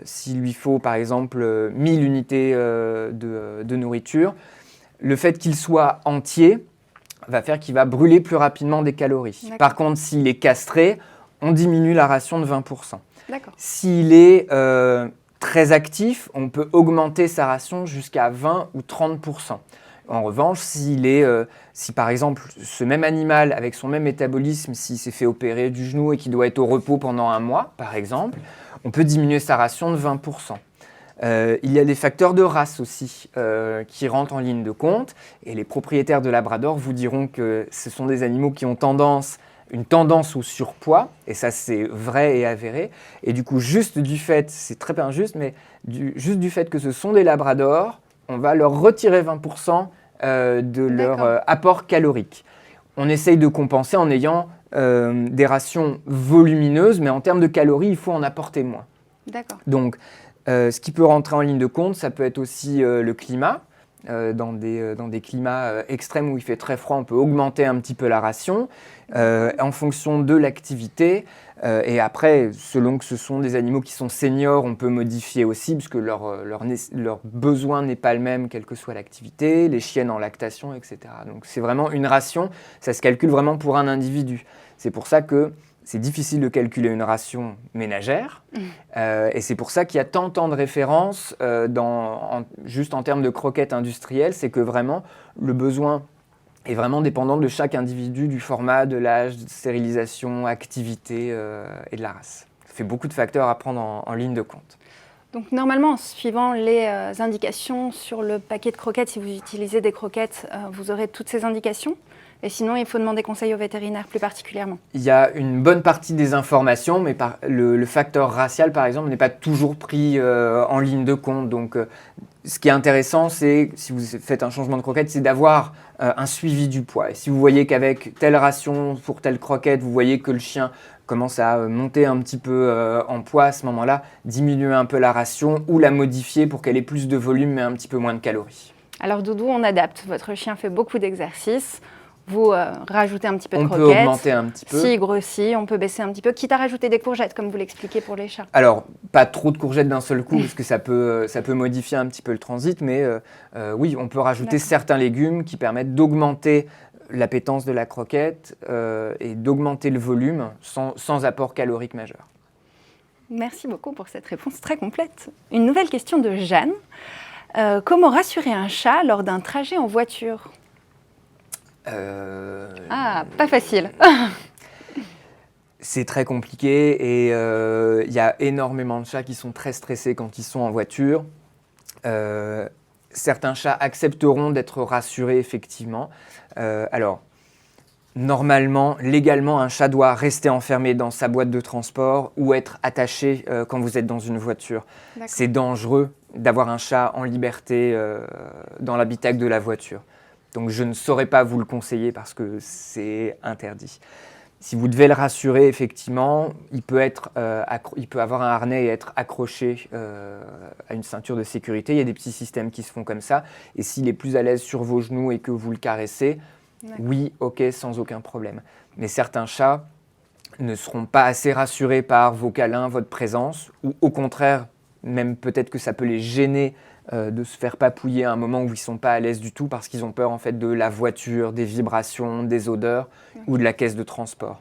B: s'il lui faut par exemple 1000 unités de nourriture, le fait qu'il soit entier va faire qu'il va brûler plus rapidement des calories.
A: D'accord.
B: Par contre, s'il est castré, on diminue la ration de 20%.
A: D'accord.
B: S'il est très actif, on peut augmenter sa ration jusqu'à 20 ou 30%. En revanche, si par exemple ce même animal avec son même métabolisme, s'il s'est fait opérer du genou et qu'il doit être au repos pendant 1 mois, par exemple, on peut diminuer sa ration de 20%. Il y a des facteurs de race aussi qui rentrent en ligne de compte et les propriétaires de Labrador vous diront que ce sont des animaux qui ont une tendance au surpoids, et ça c'est vrai et avéré, et du coup juste du fait, c'est très peu injuste, mais juste du fait que ce sont des Labradors, on va leur retirer 20% de leur apport calorique. On essaye de compenser en ayant des rations volumineuses, mais en termes de calories, il faut en apporter moins.
A: D'accord.
B: Donc, ce qui peut rentrer en ligne de compte, ça peut être aussi le climat. Dans des climats extrêmes où il fait très froid, on peut augmenter un petit peu la ration en fonction de l'activité. Et après, selon que ce sont des animaux qui sont seniors, on peut modifier aussi, puisque leur besoin n'est pas le même, quelle que soit l'activité, les chiennes en lactation, etc. Donc c'est vraiment une ration, ça se calcule vraiment pour un individu. C'est pour ça que c'est difficile de calculer une ration ménagère, et c'est pour ça qu'il y a tant de références juste en termes de croquettes industrielles, c'est que vraiment le besoin est vraiment dépendant de chaque individu, du format, de l'âge, de stérilisation, activité et de la race. Ça fait beaucoup de facteurs à prendre en ligne de compte.
A: Donc normalement, en suivant les indications sur le paquet de croquettes, si vous utilisez des croquettes, vous aurez toutes ces indications. Et sinon, il faut demander conseil au vétérinaire plus particulièrement.
B: Il y a une bonne partie des informations, mais le facteur racial, par exemple, n'est pas toujours pris en ligne de compte. Donc, ce qui est intéressant, c'est, si vous faites un changement de croquette, c'est d'avoir un suivi du poids. Et si vous voyez qu'avec telle ration pour telle croquette, vous voyez que le chien commence à monter un petit peu en poids, à ce moment-là, diminuer un peu la ration ou la modifier pour qu'elle ait plus de volume mais un petit peu moins de calories.
A: Alors Doudou, on adapte. Votre chien fait beaucoup d'exercices. Vous rajoutez un petit peu de
B: On
A: croquettes.
B: peut augmenter un petit peu.
A: S'il grossit, on peut baisser un petit peu, quitte à rajouter des courgettes, comme vous l'expliquez pour les chats.
B: Alors, pas trop de courgettes d'un seul coup, parce que ça peut modifier un petit peu le transit, mais oui, on peut rajouter certains légumes qui permettent d'augmenter l'appétence de la croquette et d'augmenter le volume sans apport calorique majeur.
A: Merci beaucoup pour cette réponse très complète. Une nouvelle question de Jeanne. Comment rassurer un chat lors d'un trajet en voiture ? Ah, pas facile.
B: C'est très compliqué et il y a énormément de chats qui sont très stressés quand ils sont en voiture. Certains chats accepteront d'être rassurés, effectivement. Alors, normalement, légalement, un chat doit rester enfermé dans sa boîte de transport ou être attaché quand vous êtes dans une voiture. C'est dangereux d'avoir un chat en liberté dans l'habitacle de la voiture. Donc je ne saurais pas vous le conseiller parce que c'est interdit. Si vous devez le rassurer, effectivement, il peut avoir un harnais et être accroché à une ceinture de sécurité. Il y a des petits systèmes qui se font comme ça. Et s'il est plus à l'aise sur vos genoux et que vous le caressez, oui, ok, sans aucun problème. Mais certains chats ne seront pas assez rassurés par vos câlins, votre présence, ou au contraire, même peut-être que ça peut les gêner de se faire papouiller à un moment où ils ne sont pas à l'aise du tout parce qu'ils ont peur en fait de la voiture, des vibrations, des odeurs ou de la caisse de transport.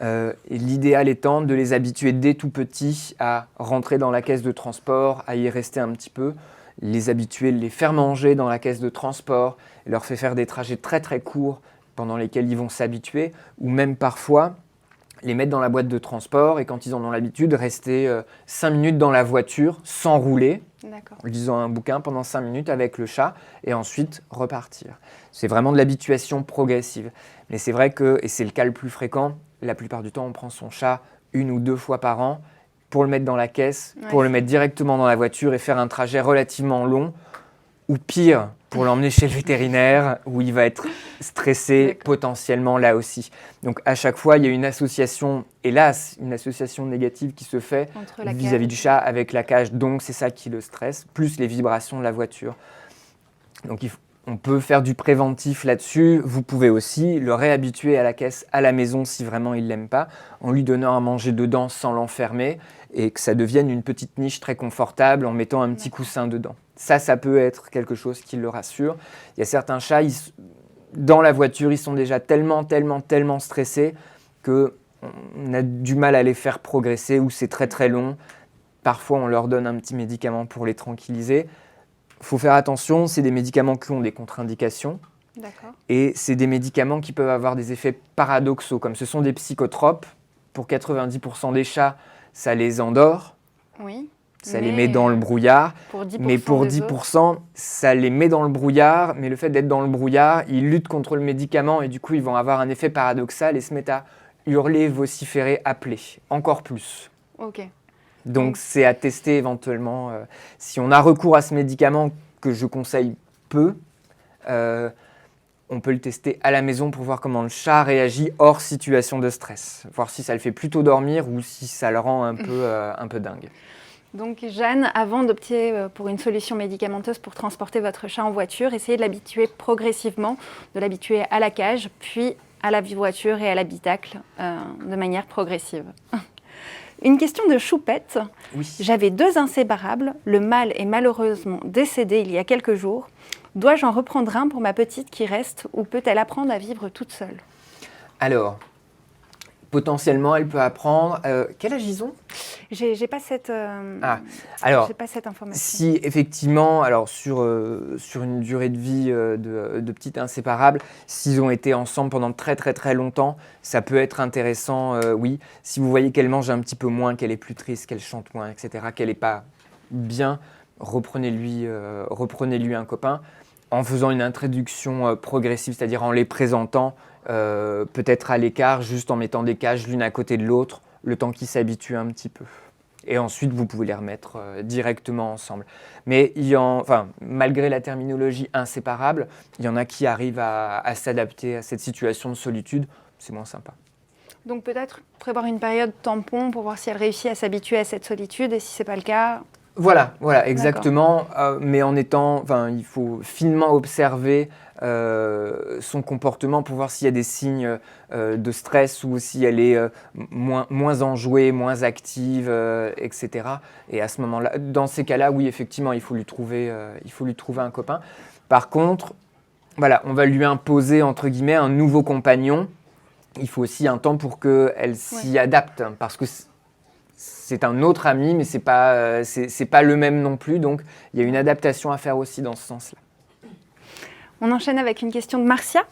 B: Et l'idéal étant de les habituer dès tout petits à rentrer dans la caisse de transport, à y rester un petit peu, les habituer, les faire manger dans la caisse de transport, leur faire des trajets très très courts pendant lesquels ils vont s'habituer, ou même parfois les mettre dans la boîte de transport et quand ils en ont l'habitude, rester 5 minutes dans la voiture sans rouler, en lisant un bouquin pendant 5 minutes avec le chat et ensuite repartir. C'est vraiment de l'habituation progressive. Mais c'est vrai que, et c'est le cas le plus fréquent, la plupart du temps on prend son chat 1 ou 2 fois par an pour le mettre dans la caisse, pour le mettre directement dans la voiture et faire un trajet relativement long, ou pire, pour l'emmener chez le vétérinaire où il va être stressé potentiellement là aussi. Donc à chaque fois, il y a une association, hélas, une association négative qui se fait vis-à-vis du chat avec la cage. Donc c'est ça qui le stresse, plus les vibrations de la voiture. Donc on peut faire du préventif là-dessus. Vous pouvez aussi le réhabituer à la caisse à la maison si vraiment il ne l'aime pas, en lui donnant à manger dedans sans l'enfermer et que ça devienne une petite niche très confortable en mettant un petit coussin dedans. Ça peut être quelque chose qui le rassure. Il y a certains chats, dans la voiture, ils sont déjà tellement stressés qu'on a du mal à les faire progresser ou c'est très très long. Parfois, on leur donne un petit médicament pour les tranquilliser. Il faut faire attention, c'est des médicaments qui ont des contre-indications. Et c'est des médicaments qui peuvent avoir des effets paradoxaux, comme ce sont des psychotropes. Pour 90% des chats, ça les endort. Ça les met dans le brouillard, mais pour 10%, ça les met dans le brouillard, mais le fait d'être dans le brouillard, ils luttent contre le médicament et du coup, ils vont avoir un effet paradoxal et se mettent à hurler, vociférer, appeler, encore plus. Donc, c'est à tester éventuellement. Si on a recours à ce médicament que je conseille peu, on peut le tester à la maison pour voir comment le chat réagit hors situation de stress, voir si ça le fait plutôt dormir ou si ça le rend un peu dingue.
A: Donc Jeanne, avant d'opter pour une solution médicamenteuse pour transporter votre chat en voiture, essayez de l'habituer progressivement, de l'habituer à la cage, puis à la voiture et à l'habitacle de manière progressive. Une question de Choupette. J'avais 2 inséparables, le mâle est malheureusement décédé il y a quelques jours. Dois-je en reprendre un pour ma petite qui reste ou peut-elle apprendre à vivre toute seule ? Alors,
B: potentiellement, elle peut apprendre. Quel âge ils ont ?
A: J'ai pas cette information.
B: Si effectivement, alors sur une durée de vie de petits inséparables, s'ils ont été ensemble pendant très très très longtemps, ça peut être intéressant, oui. Si vous voyez qu'elle mange un petit peu moins, qu'elle est plus triste, qu'elle chante moins, etc., qu'elle n'est pas bien, reprenez-lui un copain. en faisant une introduction progressive, c'est-à-dire en les présentant peut-être à l'écart, juste en mettant des cages l'une à côté de l'autre, le temps qu'ils s'habituent un petit peu. Et ensuite, vous pouvez les remettre directement ensemble. Mais malgré la terminologie inséparable, il y en a qui arrivent à s'adapter à cette situation de solitude. C'est moins sympa.
A: Donc peut-être prévoir une période tampon pour voir si elle réussit à s'habituer à cette solitude et si ce n'est pas le cas.
B: Voilà, exactement. Mais il faut finement observer son comportement pour voir s'il y a des signes de stress ou si elle est moins enjouée, moins active, etc. Et à ce moment-là, dans ces cas-là, oui, effectivement, il faut lui trouver un copain. Par contre, voilà, on va lui imposer, entre guillemets, un nouveau compagnon. Il faut aussi un temps pour qu'elle s'y adapte, parce que c'est un autre ami, mais c'est pas le même non plus. Donc, il y a une adaptation à faire aussi dans ce sens-là.
A: On enchaîne avec une question de Marcia.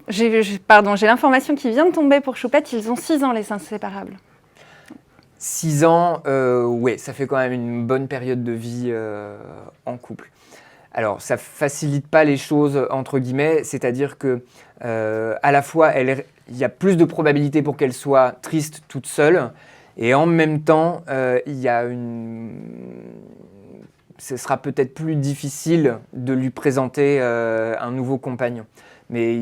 A: J'ai l'information qui vient de tomber pour Choupette. Ils ont 6 ans, les inséparables.
B: 6 ans, oui, ça fait quand même une bonne période de vie en couple. Alors, ça ne facilite pas les choses, entre guillemets, c'est-à-dire que à la fois, il y a plus de probabilité pour qu'elle soit triste toute seule, et en même temps, ce sera peut-être plus difficile de lui présenter un nouveau compagnon. Mais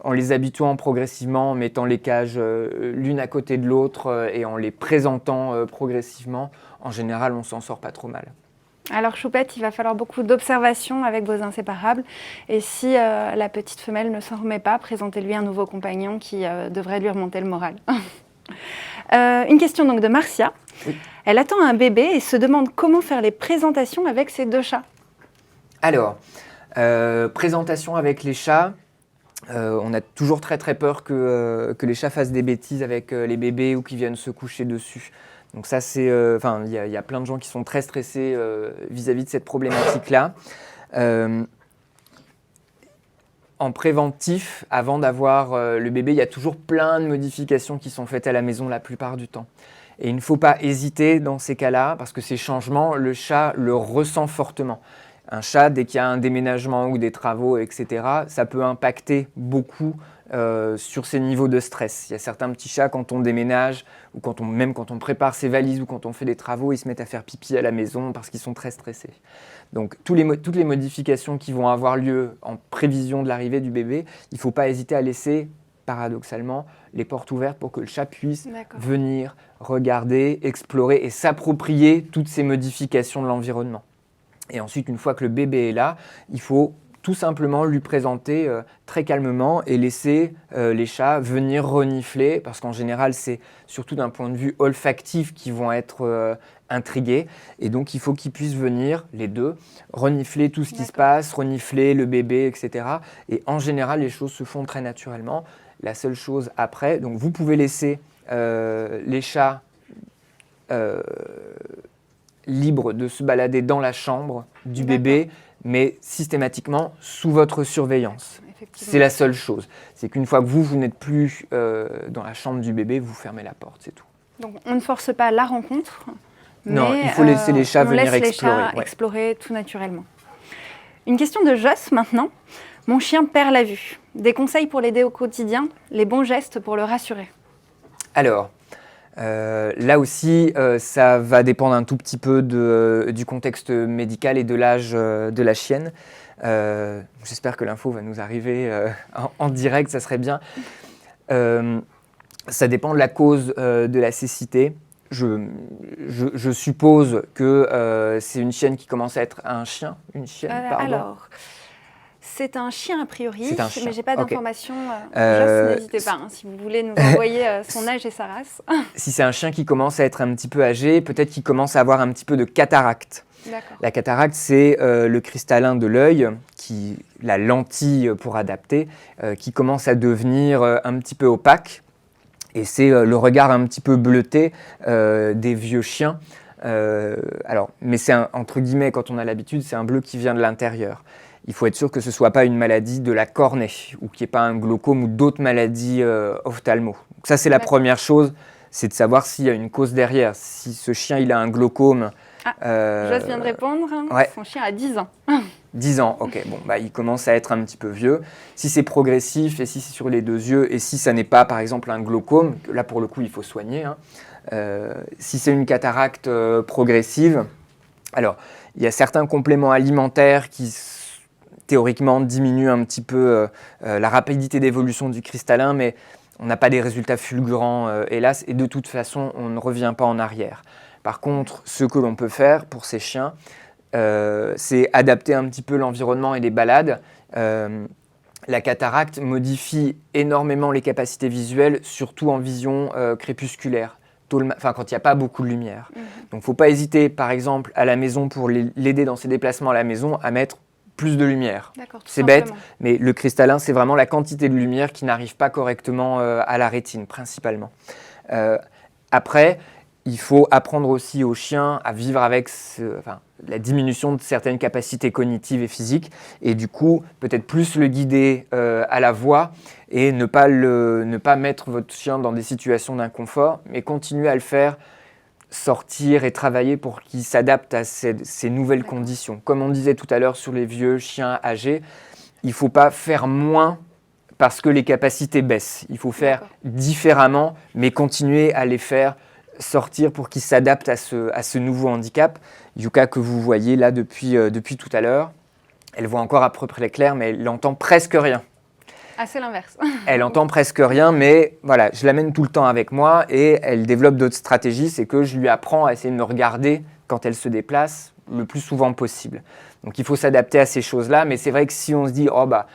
B: en les habituant progressivement, en mettant les cages l'une à côté de l'autre et en les présentant progressivement, en général, on s'en sort pas trop mal.
A: Alors Choupette, il va falloir beaucoup d'observation avec vos inséparables. Et si la petite femelle ne s'en remet pas, présentez-lui un nouveau compagnon qui devrait lui remonter le moral. Une question donc de Marcia. Oui. Elle attend un bébé et se demande comment faire les présentations avec ses 2 chats.
B: Alors, présentation avec les chats, on a toujours très très peur que les chats fassent des bêtises avec les bébés ou qu'ils viennent se coucher dessus. Donc ça, il y a plein de gens qui sont très stressés vis-à-vis de cette problématique-là. En préventif, avant d'avoir le bébé, il y a toujours plein de modifications qui sont faites à la maison la plupart du temps. Et il ne faut pas hésiter dans ces cas-là, parce que ces changements, le chat le ressent fortement. Un chat, dès qu'il y a un déménagement ou des travaux, etc., ça peut impacter beaucoup sur ses niveaux de stress. Il y a certains petits chats, quand on déménage, ou quand on prépare ses valises, ou quand on fait des travaux, ils se mettent à faire pipi à la maison parce qu'ils sont très stressés. Donc toutes les modifications qui vont avoir lieu en prévision de l'arrivée du bébé, il ne faut pas hésiter à laisser, paradoxalement, les portes ouvertes pour que le chat puisse venir, regarder, explorer et s'approprier toutes ces modifications de l'environnement. Et ensuite, une fois que le bébé est là, il faut tout simplement lui présenter très calmement et laisser les chats venir renifler, parce qu'en général, c'est surtout d'un point de vue olfactif qu'ils vont être intrigués. Et donc, il faut qu'ils puissent venir, les deux, renifler tout ce qui se passe, renifler le bébé, etc. Et en général, les choses se font très naturellement. La seule chose après, donc vous pouvez laisser les chats libres de se balader dans la chambre du bébé, mais systématiquement sous votre surveillance. C'est la seule chose. C'est qu'une fois que vous n'êtes plus dans la chambre du bébé, vous fermez la porte, c'est tout.
A: Donc on ne force pas la rencontre,
B: non, il faut laisser les chats venir explorer.
A: Les chats explorer tout naturellement. Une question de Joss maintenant. Mon chien perd la vue. Des conseils pour l'aider au quotidien, les bons gestes pour le rassurer.
B: Alors, là aussi, ça va dépendre un tout petit peu du contexte médical et de l'âge de la chienne. J'espère que l'info va nous arriver en direct, ça serait bien. Ça dépend de la cause de la cécité. Je suppose que c'est une chienne qui commence à être un chien, une chienne, pardon.
A: Alors, c'est un chien a priori, mais je n'ai pas
B: Okay.
A: d'informations. N'hésitez pas, si vous voulez nous envoyer son âge et sa race.
B: Si c'est un chien qui commence à être un petit peu âgé, peut-être qu'il commence à avoir un petit peu de cataracte.
A: D'accord.
B: La cataracte, c'est le cristallin de l'œil, la lentille pour adapter, qui commence à devenir un petit peu opaque. Et c'est le regard un petit peu bleuté des vieux chiens. Mais c'est entre guillemets, quand on a l'habitude, c'est un bleu qui vient de l'intérieur. Il faut être sûr que ce ne soit pas une maladie de la cornée ou qu'il n'y ait pas un glaucome ou d'autres maladies ophtalmo. Donc ça, c'est la première chose, c'est de savoir s'il y a une cause derrière. Si ce chien il a un glaucome
A: Joss vient de répondre.
B: Ouais.
A: Son chien a 10 ans.
B: 10 ans, ok, bon, bah, il commence à être un petit peu vieux. Si c'est progressif et si c'est sur les 2 yeux et si ça n'est pas, par exemple, un glaucome, là pour le coup il faut soigner, hein. Si c'est une cataracte progressive, alors il y a certains compléments alimentaires qui théoriquement diminuent un petit peu la rapidité d'évolution du cristallin, mais on n'a pas des résultats fulgurants, hélas, et de toute façon on ne revient pas en arrière. Par contre, ce que l'on peut faire pour ces chiens, c'est adapter un petit peu l'environnement et les balades. La cataracte modifie énormément les capacités visuelles, surtout en vision crépusculaire, quand il n'y a pas beaucoup de lumière. Donc il ne faut pas hésiter, par exemple, à la maison, pour l'aider dans ses déplacements à la maison, à mettre plus de lumière. C'est bête, mais le cristallin, c'est vraiment la quantité de lumière qui n'arrive pas correctement à la rétine, principalement. Après, il faut apprendre aussi aux chiens à vivre avec la diminution de certaines capacités cognitives et physiques, et du coup, peut-être plus le guider à la voix et ne pas mettre votre chien dans des situations d'inconfort, mais continuer à le faire sortir et travailler pour qu'il s'adapte à ces nouvelles conditions. Comme on disait tout à l'heure sur les vieux chiens âgés, il ne faut pas faire moins parce que les capacités baissent. Il faut faire différemment, mais continuer à les faire sortir pour qu'ils s'adaptent à ce nouveau handicap. Yuka, que vous voyez là depuis tout à l'heure, elle voit encore à peu près clair, mais elle n'entend presque rien.
A: Ah, c'est l'inverse.
B: Elle entend presque rien, mais voilà, je l'amène tout le temps avec moi et elle développe d'autres stratégies. C'est que je lui apprends à essayer de me regarder quand elle se déplace le plus souvent possible. Donc il faut s'adapter à ces choses-là, mais c'est vrai que si on se dit « Oh bah,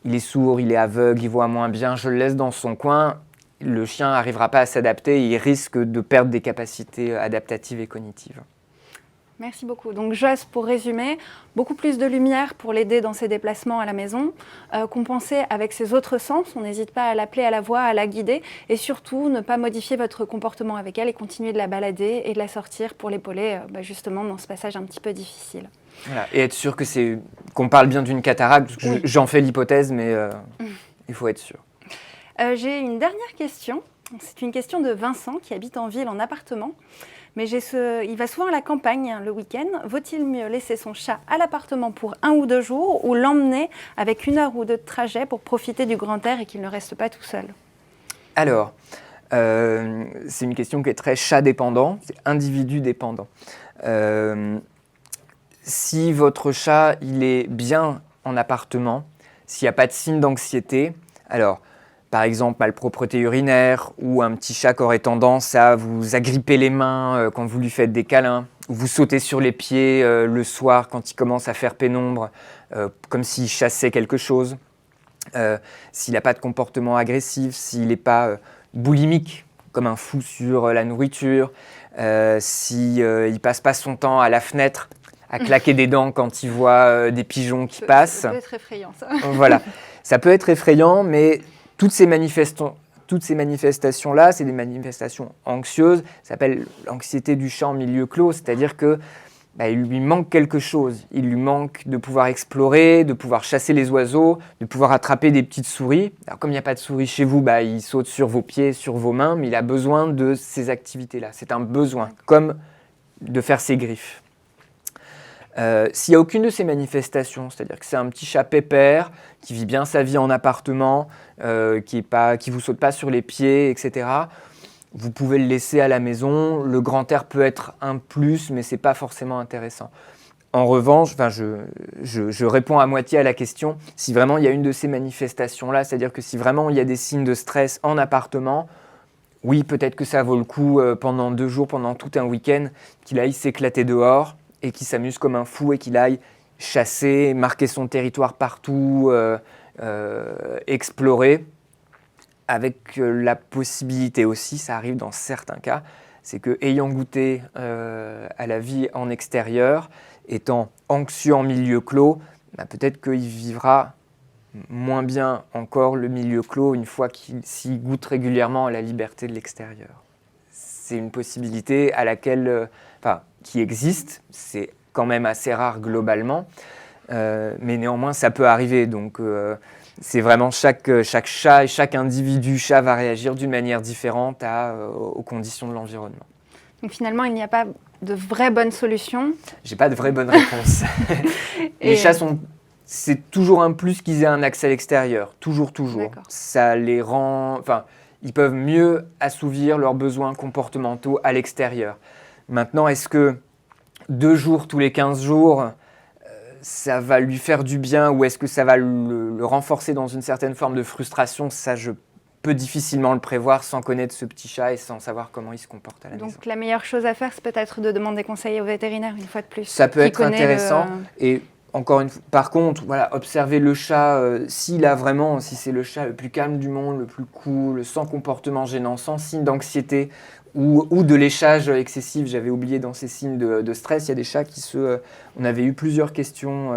B: il est sourd, il est aveugle, il voit moins bien, je le laisse dans son coin », le chien n'arrivera pas à s'adapter et il risque de perdre des capacités adaptatives et cognitives.
A: Merci beaucoup. Donc Joss, pour résumer, beaucoup plus de lumière pour l'aider dans ses déplacements à la maison, compenser avec ses autres sens, on n'hésite pas à l'appeler à la voix, à la guider, et surtout ne pas modifier votre comportement avec elle et continuer de la balader et de la sortir pour l'épauler justement dans ce passage un petit peu difficile.
B: Voilà. Et être sûr qu'on parle bien d'une cataracte, j'en fais l'hypothèse, mais il faut être sûr.
A: J'ai une dernière question. C'est une question de Vincent qui habite en ville en appartement. Mais il va souvent à la campagne le week-end. Vaut-il mieux laisser son chat à l'appartement pour 1 ou 2 jours ou l'emmener avec 1 heure ou 2 de trajet pour profiter du grand air et qu'il ne reste pas tout seul?
B: Alors, c'est une question qui est très chat dépendant, c'est individu dépendant. Si votre chat il est bien en appartement, s'il n'y a pas de signe d'anxiété, alors par exemple malpropreté urinaire ou un petit chat qui aurait tendance à vous agripper les mains quand vous lui faites des câlins, ou vous sautez sur les pieds le soir quand il commence à faire pénombre, comme s'il chassait quelque chose, s'il n'a pas de comportement agressif, s'il n'est pas boulimique comme un fou sur la nourriture, s'il ne passe pas son temps à la fenêtre à claquer des dents quand il voit des pigeons qui passent.
A: Ça peut être effrayant, ça.
B: Voilà, ça peut être effrayant, mais toutes ces manifestations-là, c'est des manifestations anxieuses. Ça s'appelle l'anxiété du chat en milieu clos, c'est-à-dire que il lui manque quelque chose. Il lui manque de pouvoir explorer, de pouvoir chasser les oiseaux, de pouvoir attraper des petites souris. Alors comme il n'y a pas de souris chez vous, il saute sur vos pieds, sur vos mains, mais il a besoin de ces activités-là. C'est un besoin, comme de faire ses griffes. S'il n'y a aucune de ces manifestations, c'est-à-dire que c'est un petit chat pépère, qui vit bien sa vie en appartement, qui vous saute pas sur les pieds, etc., vous pouvez le laisser à la maison. Le grand air peut être un plus, mais ce n'est pas forcément intéressant. En revanche, je réponds à moitié à la question, si vraiment il y a une de ces manifestations-là, c'est-à-dire que si vraiment il y a des signes de stress en appartement, oui, peut-être que ça vaut le coup pendant 2 jours, pendant tout un week-end, qu'il aille s'éclater dehors, et qu'il s'amuse comme un fou et qu'il aille chasser, marquer son territoire partout, explorer, avec la possibilité aussi, ça arrive dans certains cas, c'est que ayant goûté à la vie en extérieur, étant anxieux en milieu clos, peut-être qu'il vivra moins bien encore le milieu clos une fois qu'il s'y goûte régulièrement à la liberté de l'extérieur. C'est une possibilité à laquelle... qui existe, c'est quand même assez rare globalement, mais néanmoins ça peut arriver. Donc c'est vraiment chaque chat et chaque individu chat va réagir d'une manière différente aux conditions de l'environnement.
A: Donc finalement, il n'y a pas de vraie bonne solution.
B: J'ai pas de vraie bonne réponse. Les chats c'est toujours un plus qu'ils aient un accès à l'extérieur, toujours.
A: D'accord.
B: Ça les rend, enfin, ils peuvent mieux assouvir leurs besoins comportementaux à l'extérieur. Maintenant, est-ce que 2 jours tous les 15 jours, ça va lui faire du bien ou est-ce que ça va le renforcer dans une certaine forme de frustration? Ça, je peux difficilement le prévoir sans connaître ce petit chat et sans savoir comment il se comporte à la maison.
A: Donc la meilleure chose à faire, c'est peut-être de demander conseil au vétérinaire une fois de plus.
B: Ça peut être intéressant. Et encore une fois, par contre, voilà, observer le chat, si c'est le chat le plus calme du monde, le plus cool, sans comportement gênant, sans signe d'anxiété ou de léchage excessif. J'avais oublié dans ces signes de stress, il y a des chats on avait eu plusieurs questions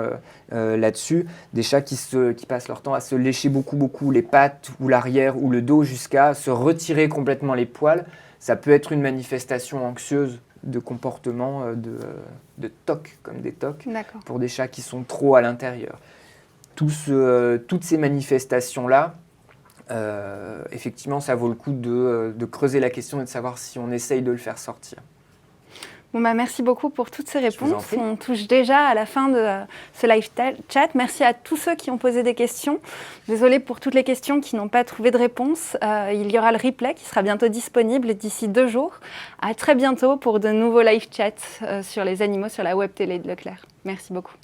B: là-dessus, des chats qui passent leur temps à se lécher beaucoup les pattes ou l'arrière ou le dos jusqu'à se retirer complètement les poils. Ça peut être une manifestation anxieuse de comportement de TOC, comme des TOC, pour des chats qui sont trop à l'intérieur. Toutes ces manifestations-là, effectivement, ça vaut le coup de creuser la question et de savoir si on essaye de le faire sortir.
A: Bon, merci beaucoup pour toutes ces réponses. On touche déjà à la fin de ce live chat. Merci à tous ceux qui ont posé des questions. Désolée pour toutes les questions qui n'ont pas trouvé de réponse. Il y aura le replay qui sera bientôt disponible d'ici 2 jours. À très bientôt pour de nouveaux live chats sur les animaux sur la web télé de Leclerc. Merci beaucoup.